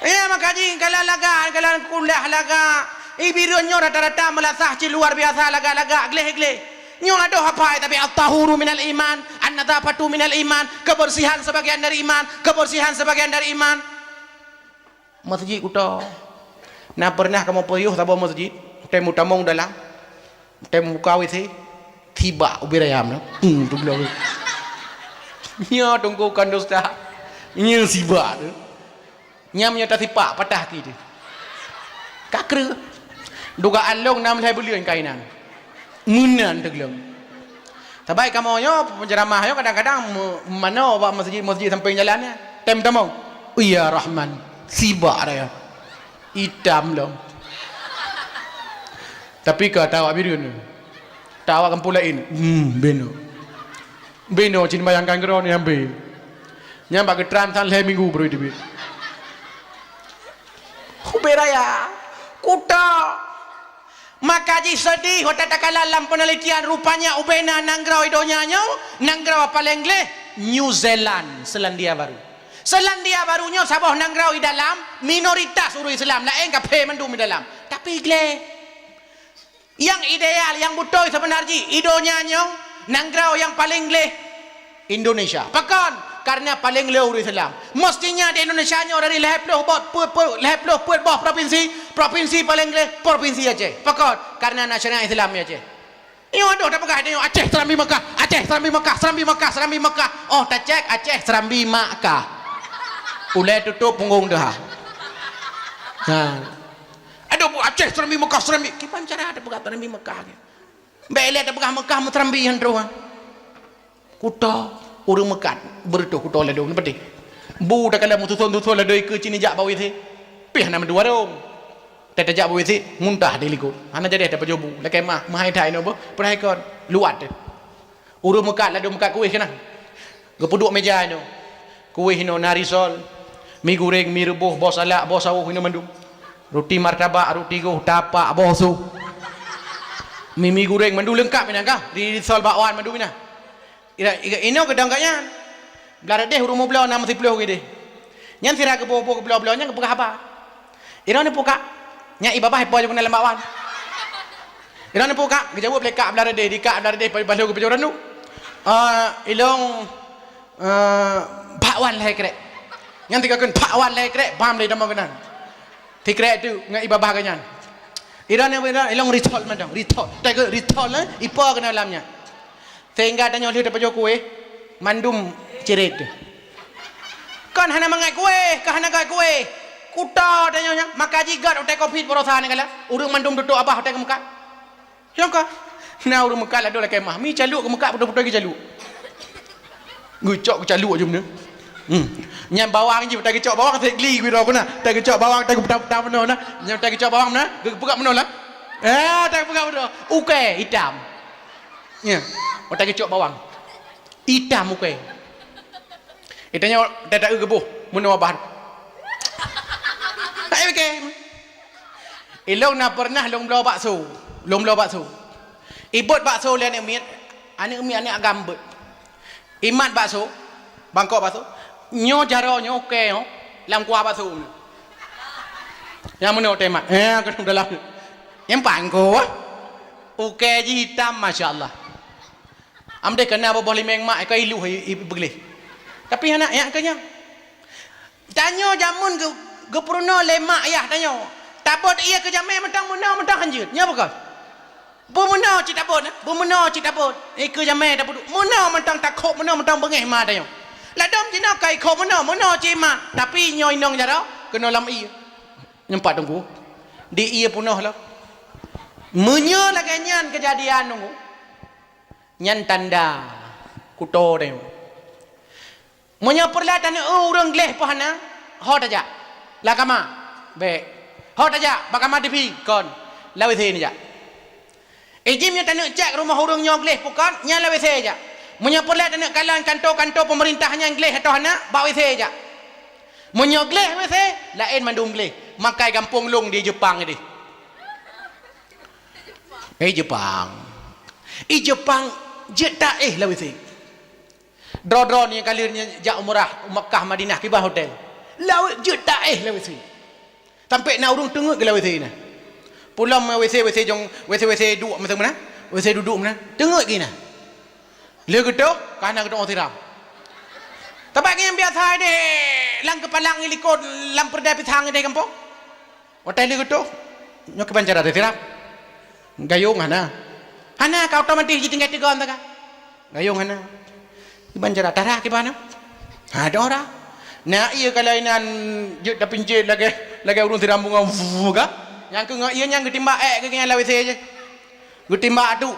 Ya makaji kalau laga, kalau kulah laga. Ibiru nyo rata-rata melasah ci luar biasa laga-laga gleh-gleh. Nyo ada apa tapi at-tahuru minal iman, an-nadhafatu minal iman, kebersihan sebagian dari iman, kebersihan sebagian dari iman. Masjid kuta. Nah pernah kamu puyuh tabo masjid, temu tamong dalam. Temu buka WC, tiba ubirayam no. Tu bilang. Nya tunggu kan dosta. Nya siba tu. Nya menyata sipak patah ti. Kakre. Dugaan long nam lai belian kainan. Munan teglong. Tabai kamu nyo penceramah yo kadang-kadang mana bawa masjid sampai jalannya. Tem tamong. Iya Rahman. Siba raya. Hitam long. Tapi ka tawa birun. Tawa kampulain. Beno. Beno cin bayangkan kero ni ambe. Nyamba ke tram san le minggu bro itu. Kuberaya. Kuta. Maka ji sedih wata takala dalam penelitian rupanya ubena nanggrau idonya nyo nanggrau paling le New Zealand Selandia Baru. Selandia Barunya sabah nanggrau di dalam minoritas urus Islam lain kape mendum di dalam. Tapi gle yang ideal yang betul sebenarnya idonya nyo Nangrau yang paling leh Indonesia. Pakan karena paling leh urus Islam. Mestinya di Indonesia nya dari lehploh bot provinsi paling leh provinsi Aceh. Pakan karena nasional Islam Aceh. Iyo aduh dah pegang dia Aceh Serambi Mekah. Oh tak cek Aceh Serambi Mekah. Ulai tutup punggung dah. Nah. Aduh bu Aceh Serambi Mekah. Kipan cara ada pegang Serambi Mekah ke? Bele ada pegang Mekah Serambi yang tu. Kuta urang Mekah bertuh kuta le dong peti. Bu dah kala mutuson le doi ke cini jak bawi thi. Pih nama dua dong.แต่จะบ่สิมุนตาเดลิโกอันนั้นจะได้แต่ประโยบูแล้วแกมาให้ถ่ายเนาะบ่ปรายก่อนลุวัดอุรุมกะละดมกะkuih kana gepuduk meja ino kuih ino narisol mi goreng mi rebus bos alak bos sawuh ino mandum roti martabak roti go tapak bos su mi goreng mandu lengkap ina ka risol bakwan mandu ina ino gedang kanya belar deh urumu belau nama siploh gede nyan sira ke bobo ke belau nya ke buka apa ino ne buka nya ibabah ipo je dalam bakwan irana puka kejawab lekak belar deh dikak belar deh balik ke pejoran tu ilong bakwan lai krek yang tiga kan bakwan lai krek paham le dama kenan tikrek tu ngai ibabah kanyan irana ilong ritol mandang ritol tega ritol ipo ke dalamnya sehingga tanya oleh depan kue mandum cirit kan hana mangai kue kahana kai kue kuta tanya maka jigat utai covid porosan kala urang mandum duduk abah utai ke muka siapa na urang muka la dole kemah mi caluk ke muka betul-betul ke caluk ngucok ke caluk aja bener nyam bawang je utai ke cok bawang tegli ku ro kuna utai ke cok bawang utai ke petang benar na nyam utai ke cok bawang na buka benar lah utai buka benar uke hitam ya utai ke cok bawang hitam uke itanya dadak gebuh mun abah okay. Ilong na pernah long belau bakso. Ibut bakso le anak miat. Anak gambut. Imat bakso, bangkok bakso. Nyo jaro nyo okey no. Lam kuah bakso. Yang mana temat? Ke dalam. Yang pangko. Okey je hitam masya-Allah. Amde kena apa boleh mak ka ilu begleh. Tapi anak yang kanya. Tanyo jamun ke gepurno lemak ayah tanya tabot iya ke jamai mentang hanjut nya apa bu mena cik tabot ke jamai tabot mena mentang takok mena mentang bengeh ma tanya ladom jina kai kho mena cik ma tapi nyoi nong jaro kena lam iya nyempat tunggu di iya punah lah menyo la kanyan kejadian nunggu nyan tanda kuto tanya menyo perlatan urang gleh pahana hot aja lakama be hot aja bakama dipi kon lawe the ni ja ejim nya tanak cek rumah urang nyong gleh pukan nya lawe the aja munyo perlat tanak kalan kantor pemerintahnya gleh atau hana bawe the aja munyo gleh we the lain mandung gleh makai kampung long di Jepang ni Jepang jeta lawe the dro ni kalirnya ja umrah Makkah Madinah kibah hotel lawe juta lawe si sampai na urung tengok ke lawe si na pulang WC jong WC duduk macam mana WC duduk mana tengok ke na le gedo kana gedo tiram tabak yang biasa de lang kepalang ilikot lam perda pitang de kampung hotel le gedo nyok bancara de tiram gayung hana kau otomatis ji tinggal tiga antaka gayung hana bancara tarah ke mana ada orang nah iya kalau inan jet dah pincit lagi urung tirambung ga yang ke iya yang getimba ke yang lawe je getimba tu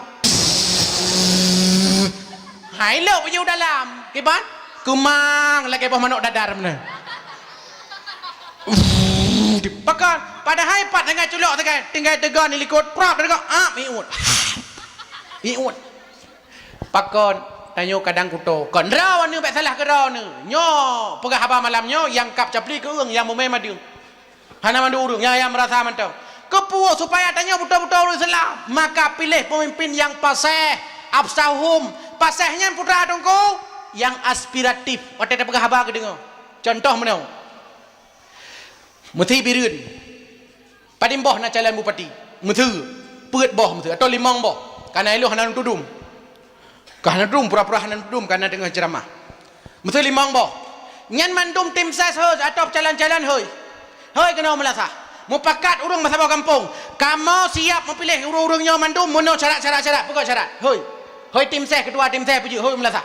hai lo baju dalam kiban kemang lagi apa manuk dadar mana dipakan pada hai pat dengan culok tinggal tegan likut prap dekat miut pakon tanyo kadang kuto kon raw ni bek salah ke raw ni nyo pegah haba malam nyo yang kap capli ke urang yang memai madu hana mandu urang yang merasa mantau kepuo supaya tanyo betul-betul Islam maka pilih pemimpin yang paseh absahum pasehnya putra dongko yang aspiratif ote pegah haba ke dengo contoh menau muthi birun padimboh na calon bupati muthu peut boh muthu atau limang boh kana elu hana tudum Kahana dum pura-pura hana dum kana tengah ceramah. Betul limang boh. Nyan mandum tim ses ho atau jalan-jalan hoi. Hoi kena melasah. Mupakat urung masa kampung. Kamu siap memilih urung-urungnya mandum mono syarat-syarat pokok syarat. Hoi. Hoi tim ses kedua tim ses puji hoi melasah.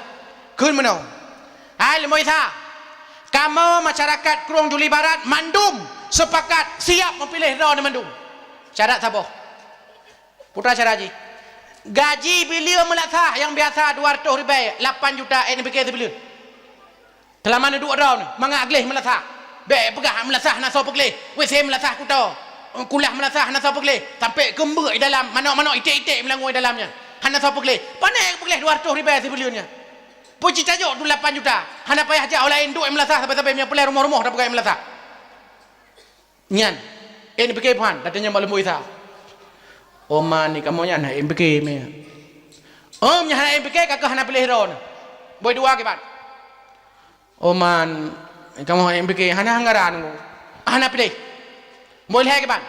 Kun mono. Hai lemoi sa. Kamu masyarakat Kurung Juli Barat mandum sepakat siap memilih ro mandum. Syarat saboh. Putra syarat haji. Gaji beliau melasah yang biasa 200 ribu 8 juta NPK beliau. Telah mana dua tahun mangak gleh melasah. Be pegah melasah naso pegleh. WC melasah kuto. Kulah melasah naso pegleh. Sampai kembuk di dalam mana-mana itik-itik melangui dalamnya. Hana naso pegleh. Pandai pegleh 200 ribu beliaunya. Puji tajuk tu 8 juta. Hana payah hajak orang lain duk melasah sampai-sampai punya pelai rumah-rumah dah pegai melasah. Nyan. NPK puan datanya malam muisa. Oma ni kamu nya nak MPK me. Om nya nak MPK kakak hana pilih ron. Boy dua ke bat. Oman kamu MPK hana anggaran ko. Hana pilih. Boleh ke bat.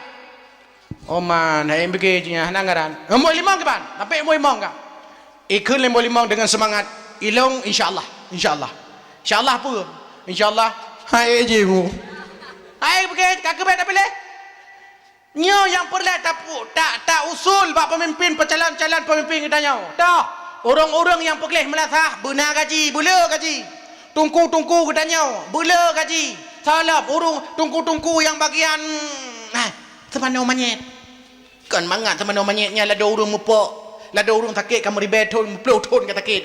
Oman MPK nya hana anggaran. Boy limang ke bat. Tapi boy limang ka. Ikut boy limang dengan semangat ilong insyaallah. Insyaallah. Insyaallah apa? Insyaallah hai je mu. Hai MPK kakak bet pilih. Nyo yang perlu tak usul bak pemimpin pecalan-calan pemimpin kita nyo. Dah. Orang-orang yang pekelih melasah benar gaji, bula gaji. Tungku-tungku kita nyo, bula gaji. Salam urung tungku-tungku yang bagian semano manyet. Kan mangat semano manyetnya lada urung mupok. Lada urung sakit kamu ribeton, muploton kata sakit.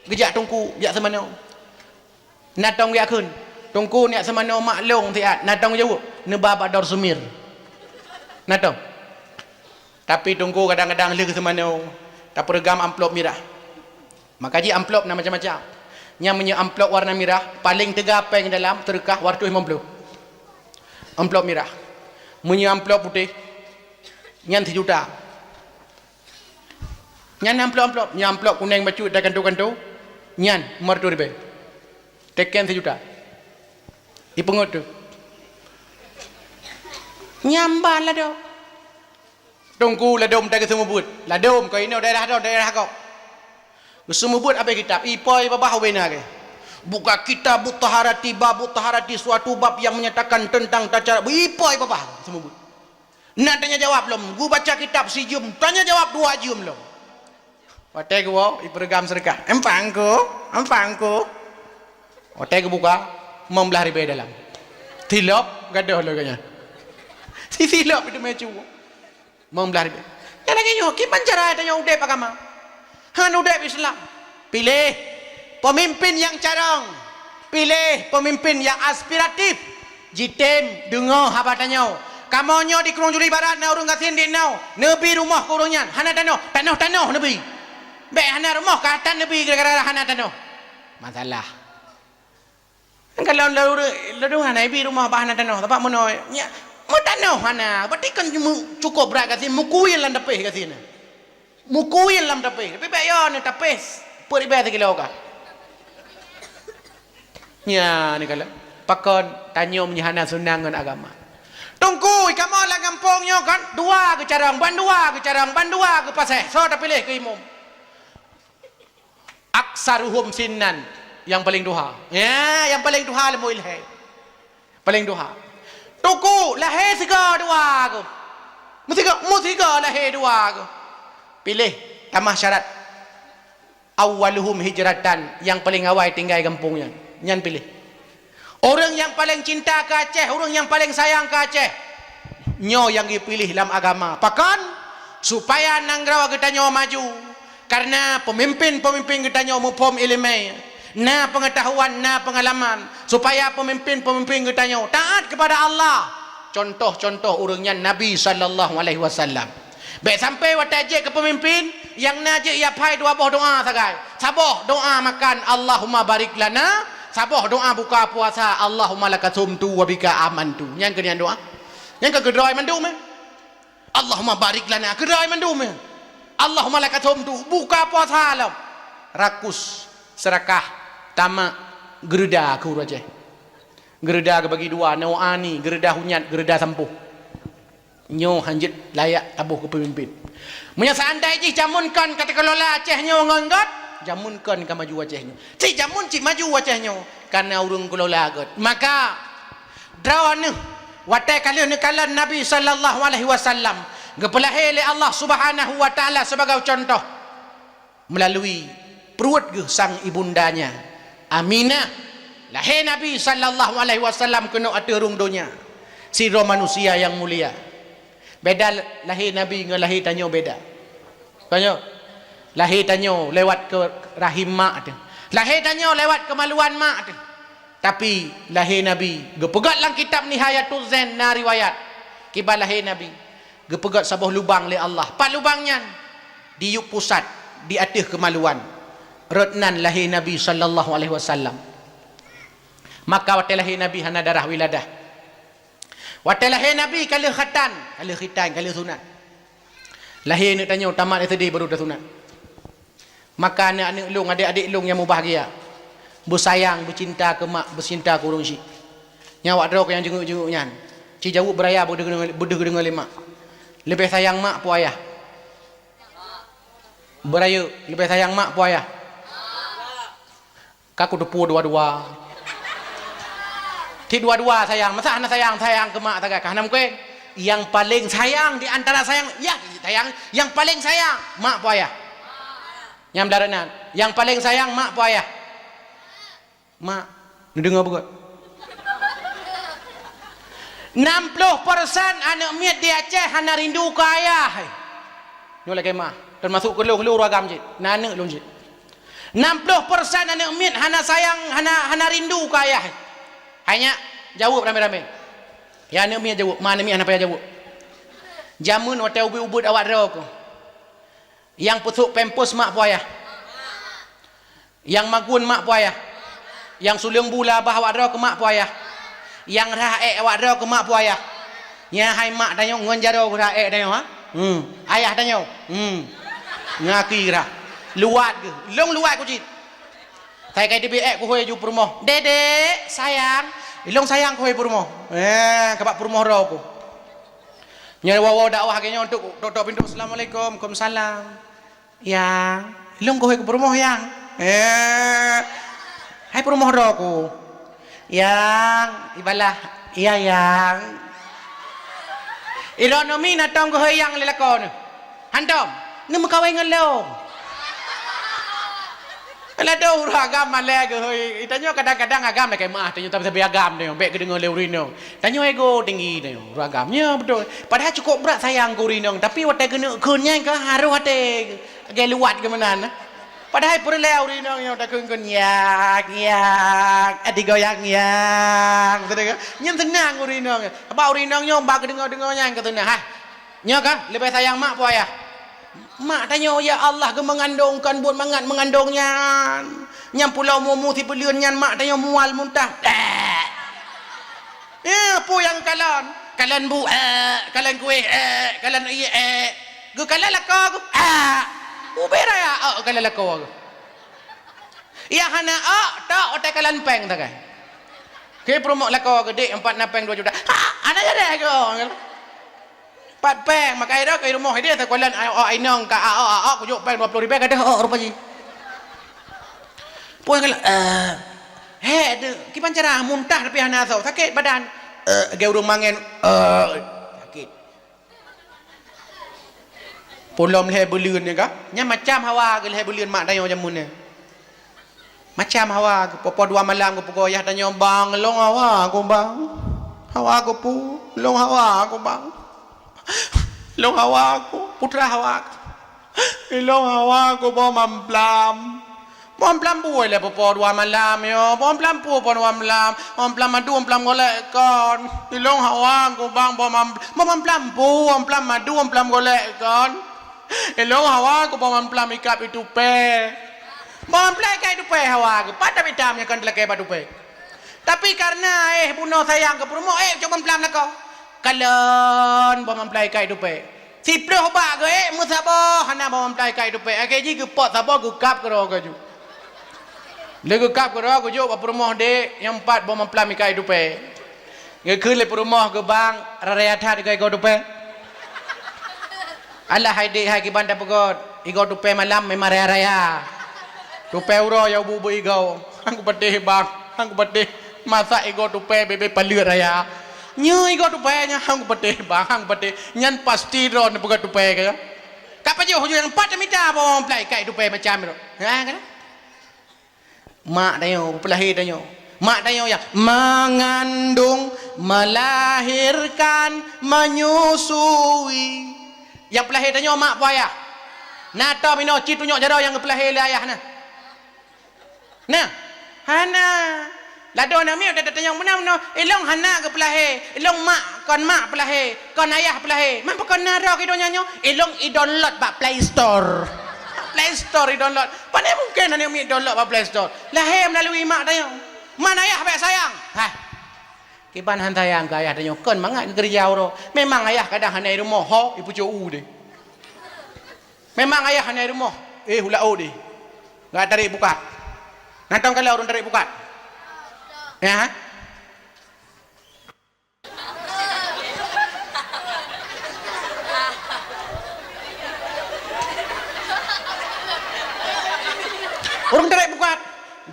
Gejak tungku, gejak semano. Natong dia kun. Tungku ni semano maklong tiat. Natong jauh. Nebab ador sumir. Natong. Tapi tunggu kadang-kadang leh semana tak peregam amplop merah. Maka ji amplop nak macam-macam. Yang punya amplop warna merah paling tergapang dalam terkah warna 50. Amplop merah. Punya amplop putih nyan 1 juta. Nyan amplop, nyan amplop kuning bacut dah kantu-kantu. Nyan umur 2 ribu. Teken 1 juta. Ipungut tu. Nyambal lah dok. Tunggu ladom tak semua but. Ladom kau ini daerah kau. Semua but apa kitab? Ipoi babah wena ke. Buka kitab taharati bab taharati suatu bab yang menyatakan tentang tata cara. Ipoi babah semua but. Nak tanya jawab belum? Gua baca kitab si jum. Tanya jawab 2 jum belum. Watai gua ipergam sedekah. Empangku. Watai gua buka 15,000 dalam. Tilap gaduh lo kayaknya. Silap itu mecu. Membelah ribu. Yang lagi nyo, kiman cara tanya udep agama? Han udep Islam. Pilih pemimpin yang carang. Pilih pemimpin yang aspiratif. Jitem dengar apa tanya. Kamu nyo di Kurung Juli Barat na urung gasin di nau. Nabi rumah kurungnya. Hana tanah nabi. Baik hana rumah katan nabi gara-gara hana tanah. Masalah. Kalau lalu nabi rumah bah hana tanah. Tempat mana? Tanah mana? Berarti kan cukup berat kasi mukuin lam tapih kasi na. Mukuin lam tapih. Tapi bayo ni tapih. Puri bayar kilo ka. Ya ni kala. Pakon tanyo menyahana sunangan agama. Tunggu kamu lah kampungnya kan 2 ke carang, ban 2 ke paseh. So dah pilih ke imam. Aksaruhum sinan yang paling duha. Ya, yang paling duha lemu ilhai. Paling duha. Tuku lahir 3 2 ke. Mesti lahir 2 ke. Pilih tambah syarat. Awaluhum hijratan, yang paling awal tinggal kampungnya. Nyan pilih. Orang yang paling cinta ke Aceh, orang yang paling sayang ke Aceh. Nyo yang dipilih dalam agama. Pakan supaya nanggrawa kita nyo maju. Karena pemimpin-pemimpin kita nyo mupom ilmu. Na pengetahuan, na pengalaman, supaya pemimpin-pemimpin kita nyo taat kepada Allah. Contoh-contoh orangnya Nabi sallallahu alaihi wasallam. Baik sampai watajik ke pemimpin yang najik ya pai 2 buah doa sagai. Saboh doa makan Allahumma barik lana, saboh doa buka puasa Allahumma lakasumtu wa bika amantu. Yang kedua doa. Yang kedua mandum. Allahumma barik lana, kedua mandum. Allahumma lakasumtu buka puasa alam. Rakus serakah tamak gereda ke uraje. Gereda ke bagi 2, nawani, gereda hunyat, gereda sampuh. Nyo hanjit layak tabuh ke pemimpin. Munya seandainya jamunkan kata kelola Aceh nyo nganggat, jamun kan ka maju wajahnya cik jamun cik maju wajahnya karena urung kula lagot maka drawana watai kalian kalan Nabi sallallahu alaihi wasallam gepelahir oleh Allah Subhanahu wa taala sebagai contoh melalui perut ge sang ibundanya Aminah lahir Nabi sallallahu alaihi wasallam kena aturung dunia sira manusia yang mulia beda lahir Nabi dengan lahir tanyo beda tanyo lahir tanyo lewat ke rahim mak tu lahir tanyo lewat kemaluan mak tu tapi lahir Nabi gepegat dalam kitab Nihayatul Zain na riwayat kibal lahir Nabi gepegat sebuah lubang oleh Allah pak lubangnya di yuk pusat di atas kemaluan retnan lahir Nabi sallallahu alaihi wasallam maka waktu lahir Nabi hana darah wiladah waktu lahir Nabi kali khitan kali sunat lahir ni tanya tamat tadi baru dah sunat maka anak-anak long adik-adik long yang bahagia bersayang bercinta ke mak bercinta ke urung syik nyawa drok yang jenguk-jenguknya ci jauh beraya bodoh dengan mak lebih sayang mak pu ayah beraya lebih sayang mak pu ayah kaku depu dua-dua ti dua-dua sayang masa anak sayang ke mak tagak hanam ke yang paling sayang di antara sayang ya sayang yang paling sayang mak pu ayah yang daranan yang paling sayang mak pu ayah mak dengar bukan 60% anak miat di Aceh hana rindu ke ayah ni lagi mah termasuk keluh ragam je nanak long je 60% anak miat hana sayang hana rindu ke ayah hanya jawab ramai-ramai ya anak miat jawab mana miat hana payah jawab jamun hotel ubud awak rok yang pusuk pempos mak pu ayah yang magun mak pu ayah yang suling bula bah awak rok mak pu ayah yang raek awak rok ke mak pu ayah nya hai mak tanyo ngon jaro raek tanyo ha ayah tanyo ngaki ra luat ke long luat ku cit sai kai DBX ku hoi ju permoh dedek sayang long sayang ku hoi permoh kabak permoh ro ku nya wawo dakwah ke nyo untuk tok pintu assalamualaikum waalaikumsalam yang long ku hoi ku permoh yang hai permoh ro ku yang ibalah iya yang ironomi natong ko yang lelakon handom ni makawai ngelong ala do agama lagi hoy itanyo kadang-kadang agam nak mah tanyo tapi agam dia baik kedengar leurino tanyo ego tinggi dia agamnya betul padahal cukup berat sayang kurino tapi wate kena kunnya ke haru hate ge luat ke mana padahal perlu urino yang tak kun yak adigo yak betul ke nyem tenang urino apa urino nyom bak dengar yang katanya ha nya kan lebih sayang mak pu ayah mak tanya ya Allah ke mengandungkan buat mangat mengandungnya nyam pulau mumu ti peliun nyan mak tanya mual muntah pu yang kalan bu kalan kue kalan gu kalan lako ubera ya kalan lako iya hana tak otak kalan peng tak kai ke promo lako gede 4 napeng 2 juta ada jadi ke pat peng makai dah ke rumah dia tak kalan ainong ka ku jok peng 20 ribu kada rupa ji puan kala de kipan cara muntah tapi hana tau sakit badan ge urung mangen sakit polom le beliun ni ka nya macam hawa ge le beliun mak dayo jamun ni macam hawa popo 2 malam ku pokoyah tanyo bang long hawa ku bang hawa ku pu long hawa ku bang long hawa ku putra hawa long hawa ku bo mamplam buai le popo 2 malam yo mamplam pu pon 2 malam mamplam madu mamplam golek kon long hawa ku bang bo mamplam pu mamplam madu mamplam golek kon long hawa ku bo mamplam ikap itu pe mamplam kai itu pe hawa ku pada bitamnya kan leke batu pe tapi karena buno sayang ke promo coba mamplam nak kalon bo mamplai kai dupe siploh ba ge musabo hana bo mamplai kai dupe ake ji ke pot sabo ke kap kero ke ju le ke kap kero ke ju ba promoh de yang 4 bo mamplai kai dupe ge khun le promoh ke bang raya that ke go dupe Allah hai de hai ki banda pegot igo dupe malam memang raya tupai uro ya bubu igau hang bedeh bang hang bedeh masa ego tupai bebe palir raya nyu ego tupai nya hang bedeh bang hang bedeh nyan pasti ro ne buka tupai kaya kapa je hojo yang pat minta bom plai kai tupai macam ro ha kan mak dayo pelahir dayo mak dayo yang mengandung melahirkan menyusui yang pelahir dayo mak ayah nah tau mino citu nyok jaro yang pelahir ayah nah hana lado na mi dah tanya mana ilong hana ke pelahir ilong mak pelahir kon ayah pelahir mampu kon naro ke donyanyo ilong i-download pak Play Store i-download pandai mungkin ana mi download pak Play Store lahir melalui mak dayo mana ayah baik sayang ha kiban han sayang ke ayah dayo kon mangat ke kerja ro memang ayah kadang hanai rumah ho ipu cu de memang ayah hanai rumah hulau de enggak tarik buka nantang kalau orang tarik buka ya orang tarik buka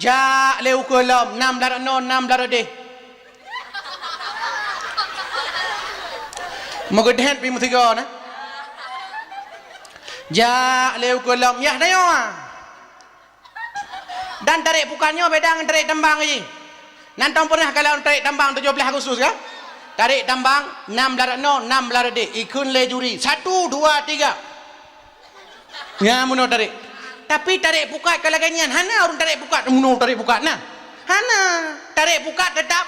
ja leu kolam 6 lar no 6 lar de magedhet pi mutiga na ja leu kolam ya dayo dan tarik bukannya beda dengan tarik tambang aja. Nantang pernah kalau tarik tambang 17 Agustus kan? Tarik tambang 6 lar no 6 lar de ikun le juri 1 2 3. Ya muno tarik. Tapi tarik bukat kalau ganyan hana orang tarik bukat muno tarik bukat nah. Hana tarik bukat tetap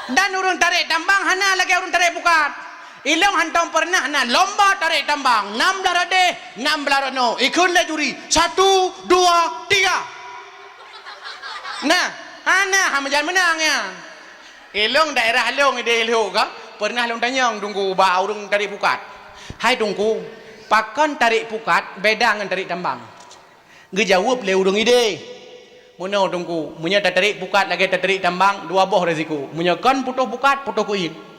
dan orang tarik tambang hana lagi orang tarik bukat. Ilong hantong pernah na lomba tarik tambang 6 lar de 6 lar no ikun le juri 1 2 3 nah hana hamajan menangnya ilong daerah long ide ilho ka pernah long tanyang tunggu ba urung tarik pukat hai tunggu pakon tarik pukat beda dengan tarik tambang ngejawab le urung ide muno tunggu munya tarik pukat lagi tarik tambang dua boh resiko munya kon putuh pukat putuh kuin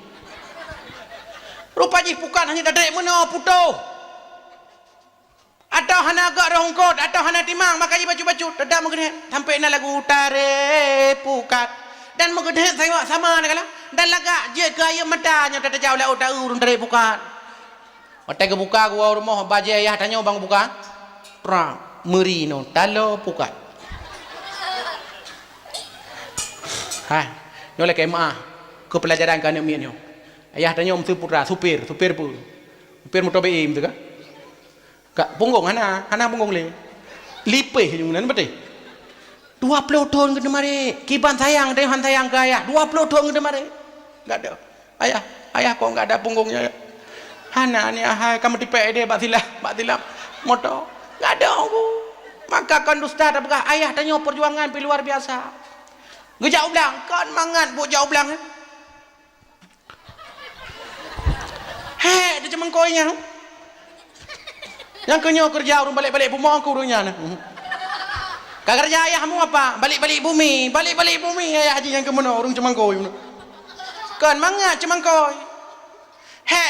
rupanya bukan hanya tarik mana putuh atau hana agak rongkot atau hana timang makanya baju-baju tidak mungkin sampai na lagu tarik pukat dan mungkin saya sama nak dan laga je gaya matanya tak jauh lah udah urun tarik pukat mata ke buka gua rumah baje ayah tanya bang buka pra merino talo pukat ha nolak kemah ke pelajaran kan ni ayah tanya om putra supir motor BM tu kan kak punggung hana punggung le lipeh jungan betul 20 tahun ke mari kiban sayang deh han sayang ke ayah 20 tahun ke mari enggak ada ayah kok enggak ada punggungnya hana ni ahai kamu dipek dia bak silap motor enggak ada aku maka kan ustaz apakah ayah tanya perjuangan pi luar biasa ngejauh belang kan mangat bu jauh belang dia cuma koinya yang kenyo kerja urung balik-balik bumi aku urungnya kak kerja ayahmu apa balik-balik bumi ayah haji yang kemana urung cuma koi kan mangat cuma koi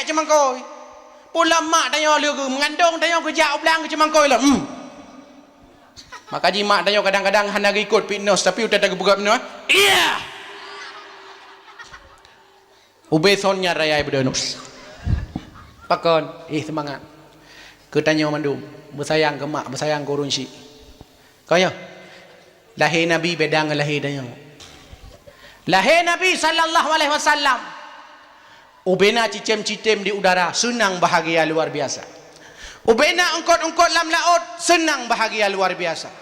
cuma koi pula mak tanya legu mengandung tanya kerja ulang cuma koi lah maka ji mak tanya kadang-kadang hana ikut fitness tapi udah tak buka fitness iya ubesonnya raya ibadonus pakon semangat ke tanya mandum bersayang ke mak bersayang ke urun syik kau ya lahir Nabi beda dengan lahir dia lahir Nabi sallallahu alaihi wasallam ubena cicem-cicem di udara senang bahagia luar biasa ubena engkot-engkot lam laut senang bahagia luar biasa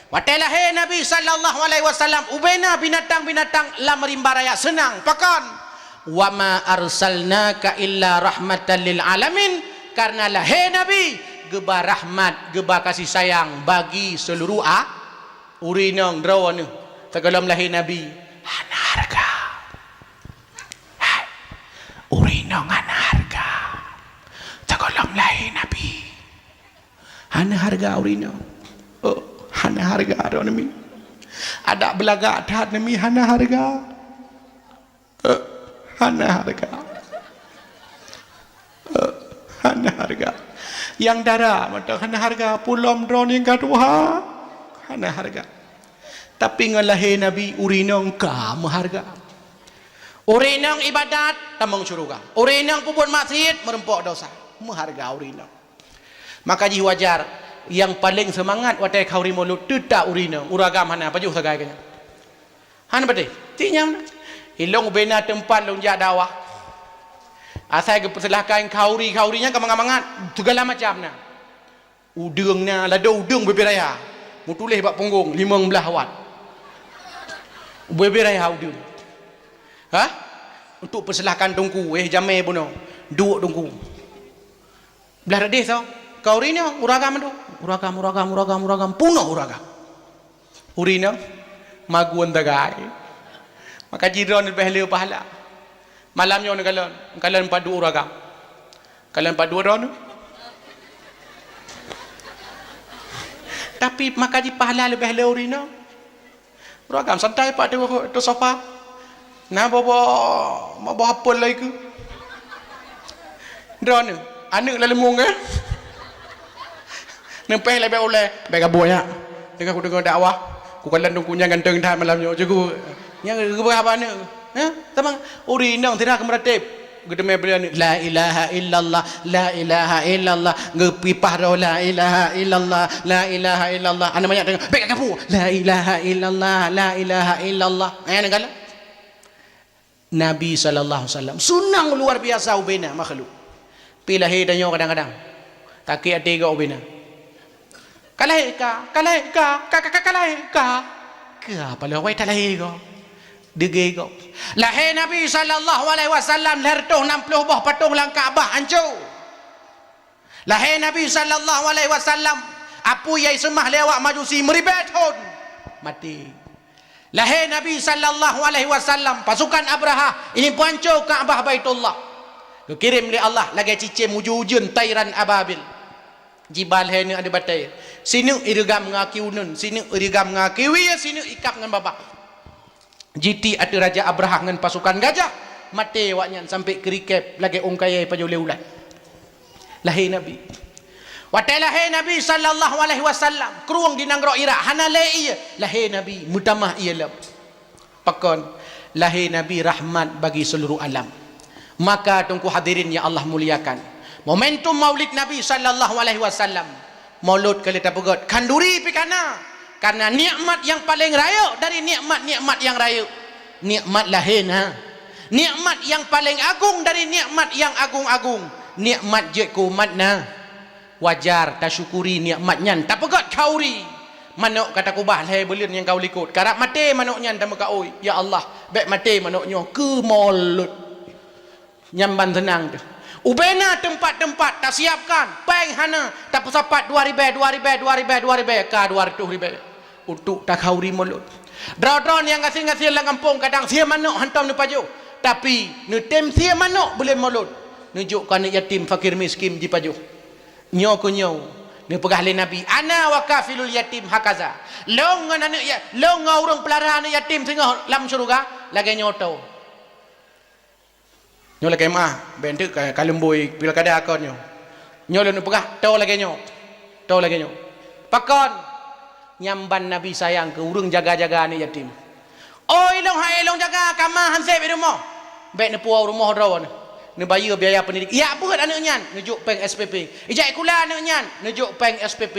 waktu lahir Nabi sallallahu alaihi wasallam ubena binatang-binatang lam rimba raya senang pakon wa ma arsalnaka illa rahmatan lil alamin karena lahir Nabi geba rahmat geba kasih sayang bagi seluruh urinang drawana segala lahir Nabi hana harga urinang hana harga segala lahir Nabi hana harga urinang hana harga Nabi ada belaga ada Nabi hana harga hana harga hana harga yang darah mata hana harga pulom drone yang kedua hana harga tapi ngalahi nabi urinong ka maharga urinong ibadat tamang syurga urinong pupun maksiat merempok dosa maharga urinong maka ji wajar yang paling semangat watai kauri mulut tidak urinong uragam hana pajuh sagai kanya hana bade tinyam hilong bena tempat long jak dakwah asal ke persilahkan kaurinya kemangat-mangat segala macam na udungnya lada udung beberaya mu tulis bak punggung 15 watt beberaya udung untuk persilahkan tungku jamai puno duk tungku belah radis tau kaurinya uragam tu uragam puno uragam urina maguan tagai maka jiran lebih pahala malamnya orang kalian padu uragam kalian padu orang tapi maka di pahala lebih leurina uragam santai pak tu sofa nah bawa apa lagi ke drone anak lalu munga nempel lebih oleh baik abunya dengan aku dengar dakwah ku kalian tunggunya ganteng dah malamnya juga yang apa ni tamang urinang tidak kemeratip gedeme belian la ilaha illallah la ilaha illallah ngepipah ro la ilaha illallah la ilaha illallah ana banyak dengar baik kamu la ilaha illallah la ilaha illallah negala Nabi sallallahu alaihi wasallam sunang luar biasa ubena makhluk pilih hidanyo kadang-kadang taki ate ga ubena kalai ka pala wai talai ga dege go lahir Nabi sallallahu alaihi wasallam lahir tu 60 buah patung lang Kaabah hancur lahir Nabi sallallahu alaihi wasallam apa yang semah lewat majusi meribet hon mati lahir Nabi sallallahu alaihi wasallam pasukan Abraha ini pancur Kaabah Baitullah dikirim oleh Allah lagi cicim ujun tairan ababil jibal he ni ada batai sini irigam ngaki unun sini irigam ngaki wi sini ikap dengan babak GT ada Raja Abraha dengan pasukan gajah mati waknya sampai kerikep lagi ongkayai pajole ulat lahir Nabi watai lahir Nabi sallallahu alaihi wasallam keruang di nanggro Iraq hanalai lahir Nabi mutamah ialah pakon lahir Nabi rahmat bagi seluruh alam maka tunggu hadirin yang Allah muliakan momentum maulid Nabi sallallahu alaihi wasallam maulud kali tapegot kanduri pikana karena nikmat yang paling raya dari nikmat-nikmat yang raya nikmat lahir nikmat yang paling agung dari nikmat yang agung-agung nikmat je kumat wajar tak syukuri nikmatnya tak pegat kauri manuk kata kubah lahir belian yang kau likut karap mati manuknya tak meka oi ya Allah baik mati manuknya ke maulud nyamban tenang tu ubena tempat-tempat tak siapkan peng hana tak pesapat 2000 ka 200,000 untuk tak kauri mulut dron yang ngasih-ngasih lang kampung kadang sia manuk hantam ni paju tapi ni tem sia manuk boleh mulut nunjukkan yatim fakir miskin di paju nyo ku nyo ni pegah le Nabi ana wa kafilul yatim hakaza long anak ya long orang pelara anak yatim sehingga lam syurga lagi nyoto nyo lagi mah bentuk kalemboi pilkada akon nyo le pegah tau lagi nyo pakon nyamban Nabi sayang ke urung jaga-jaga ni yatim oh ilong jaga kamah hansep di rumah baik ni puau rumah rawan ni bayar biaya pendidik ya buat anaknya nujuk peng SPP ijak kula anaknya nujuk peng SPP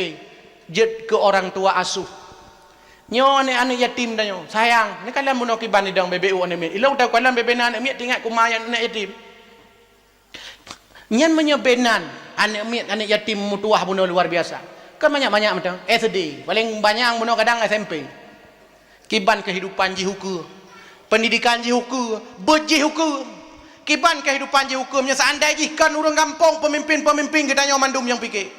jet ke orang tua asuh nyo ni anak yatim dah nyo sayang ni kalian bunuh kiban di dang BBU anak miat ilong tahu kalian bebena anak miat tinggal kumayan anak yatim nyan menyebenan anak miat anak yatim mutuah bunuh luar biasa kan banyak-banyak macam SD paling banyak bunuh kadang SMP kiban kehidupan jihuku pendidikan jihuku berjihuku kiban kehidupan jihukumnya seandainya kan orang kampung pemimpin kita nyawa mandum yang fikir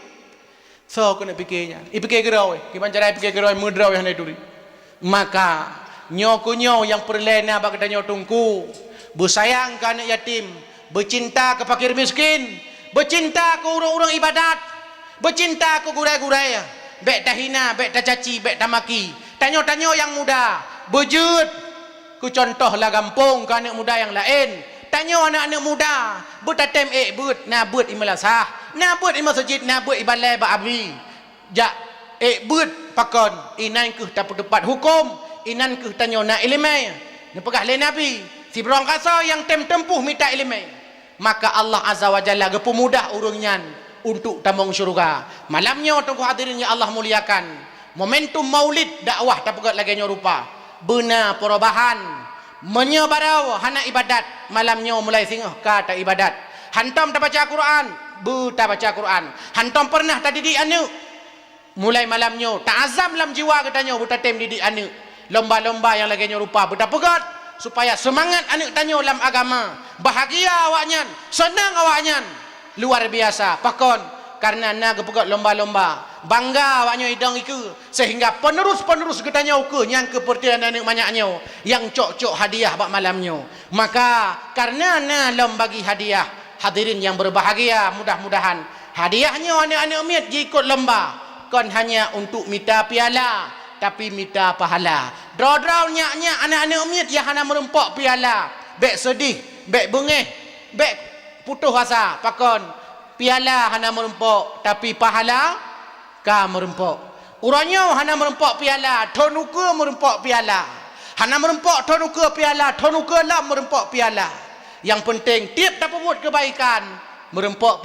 so kena fikirnya fikir gerau kiban cara fikir gerau mudraw yang itu maka nyokunyo yang perlena bak kita nyawa tungku bersayang ke anak yatim bercinta ke fakir miskin bercinta ke orang-orang ibadat bercinta ke gurai-gurai bek tak hina, bek tak caci, bek tak maki tanyo-tanyo yang muda bejut ku contohlah gampung ke anak muda yang lain tanya anak-anak muda butatem but na but imalasah na but imasjid na but ibalai ba abi ja but pakon inan ke tepat hukum inan ke tanya na ilmu ne pegah le nabi si berong kasa yang tempuh minta ilmu maka Allah Azza wa Jalla gepu mudah urungnyan untuk tambang syurga malamnya tunggu hadirin yang Allah muliakan momentum maulid dakwah tak pegat lagi rupa benar perubahan menyebarau hana ibadat malamnya mulai singgah kata ibadat hantam tak baca Quran tak baca Quran hantam pernah tak didik anak mulai malamnya tak azam dalam jiwa katanya buta tem didik anak lomba-lomba yang lagi rupa buta pegat supaya semangat anak tanya dalam agama bahagia awaknya senang awaknya luar biasa pakon karena nak pegat lomba-lomba bangga awaknya hidang iku sehingga penerus getanya uke yang kepertian anak banyaknya yang cok-cok hadiah bak malamnya maka karena lom bagi hadiah hadirin yang berbahagia mudah-mudahan hadiahnya anak-anak miat ikut lomba kon hanya untuk minta piala tapi minta pahala draw nyak anak-anak miat yang hanya merempok piala bek sedih bek bengeh bek putus asa pakon piala hanya merempok tapi pahala ka merempok urangnya hana merempok piala tonuka merempok piala hana merempok tonuka piala tonuka lah merempok piala yang penting tiap tak buat kebaikan merempok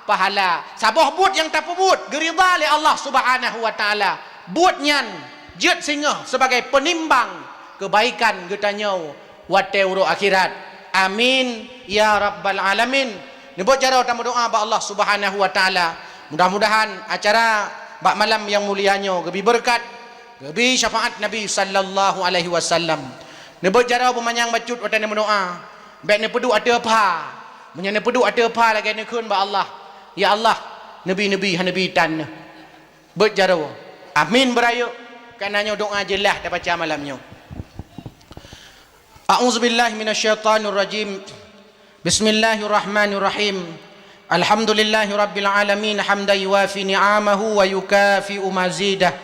pahala sabah buat yang tak buat geridha oleh Allah Subhanahu wa taala buat nyan jet singa sebagai penimbang kebaikan getanya wate uro akhirat amin ya rabbal alamin ni buat cara tamu doa ba Allah Subhanahu wa taala mudah-mudahan acara bak malam yang mulianya gebi berkat gebi syafaat Nabi sallallahu alaihi wasallam nebut jarau pemanyang bacut watan mendoa baik ne pedu ada apa munya ne pedu ada apa lagi ne kun ba Allah ya Allah nabi-nabi hanabi tan bet jarau amin berayu kananya doa jelah dah baca malamnya a'udzubillahi minasyaitonir rajim bismillahirrahmanirrahim Alhamdulillahi Rabbil Alamin hamda yuwafi ni'amahu wa yukafi'u mazidah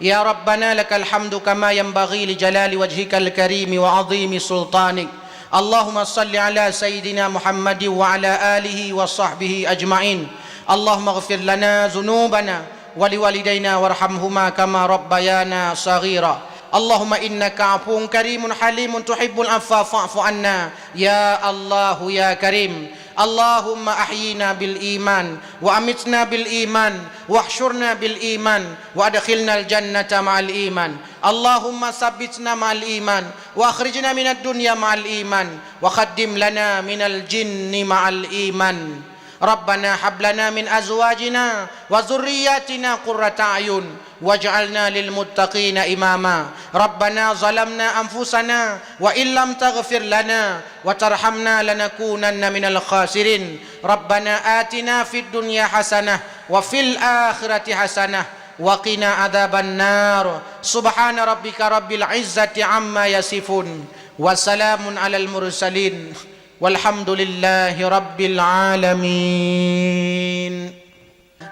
Ya Rabbana lakal hamdu kama yanbaghi li jalali wajhikal karimi wa azimi sultanik Allahumma salli ala Sayyidina Muhammad wa ala alihi wa sahbihi ajma'in Allahumma ghafir lana zunubana wa liwalidayna warhamhuma kama rabbayana saghira Allahumma innaka afuun karimun halimun tuhibbul afwa fa'fu anna Ya Allah ya Karim اللهم أحينا بالإيمان وأمتنا بالإيمان واحشرنا بالإيمان وأدخلنا الجنة مع الإيمان اللهم ثبتنا مع الإيمان وأخرجنا من الدنيا مع الإيمان وخدم لنا من الجن مع الإيمان ربنا هب لنا من أزواجنا وذرياتنا قرة أعين واجعلنا للمتقين إماما ربنا ظلمنا أنفسنا وإن لم تغفر لنا وترحمنا لنكونن من الخاسرين ربنا آتنا في الدنيا حسنة وفي الآخرة حسنة وقنا عذاب النار سبحان ربك رب العزة عما يصفون وسلام على المرسلين walhamdulillahi rabbil alamin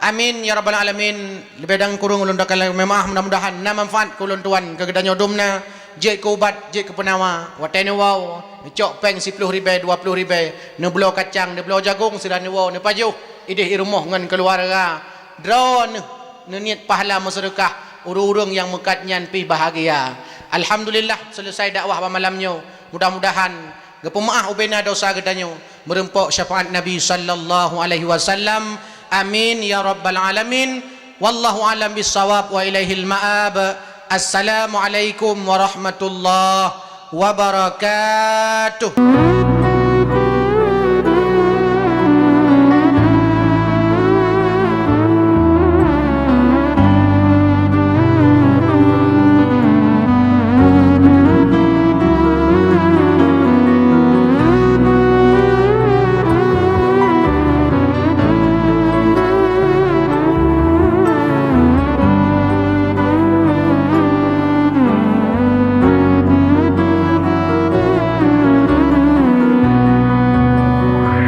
amin ya rabbal alamin lebedang kurung ulun dakal memang mudah-mudahan na manfaat kulun tuan kegedanya domna je ke ubat je ke penawa watene wow cok peng 10 ribu 20 ribu ne belo kacang ne belo jagung sudah ne wow ne pajuh idih irumuh ngan keluarga drone ne niat pahala masyarakat urung-urung yang mekatnyan pi bahagia alhamdulillah selesai dakwah malamnya mudah-mudahan Gepemaah ubena dosa gedanya merempok syafaat Nabi sallallahu alaihi wasallam amin ya rabbal alamin wallahu alam bissawab wa ilaihil ma'ab assalamu alaikum warahmatullahi wabarakatuh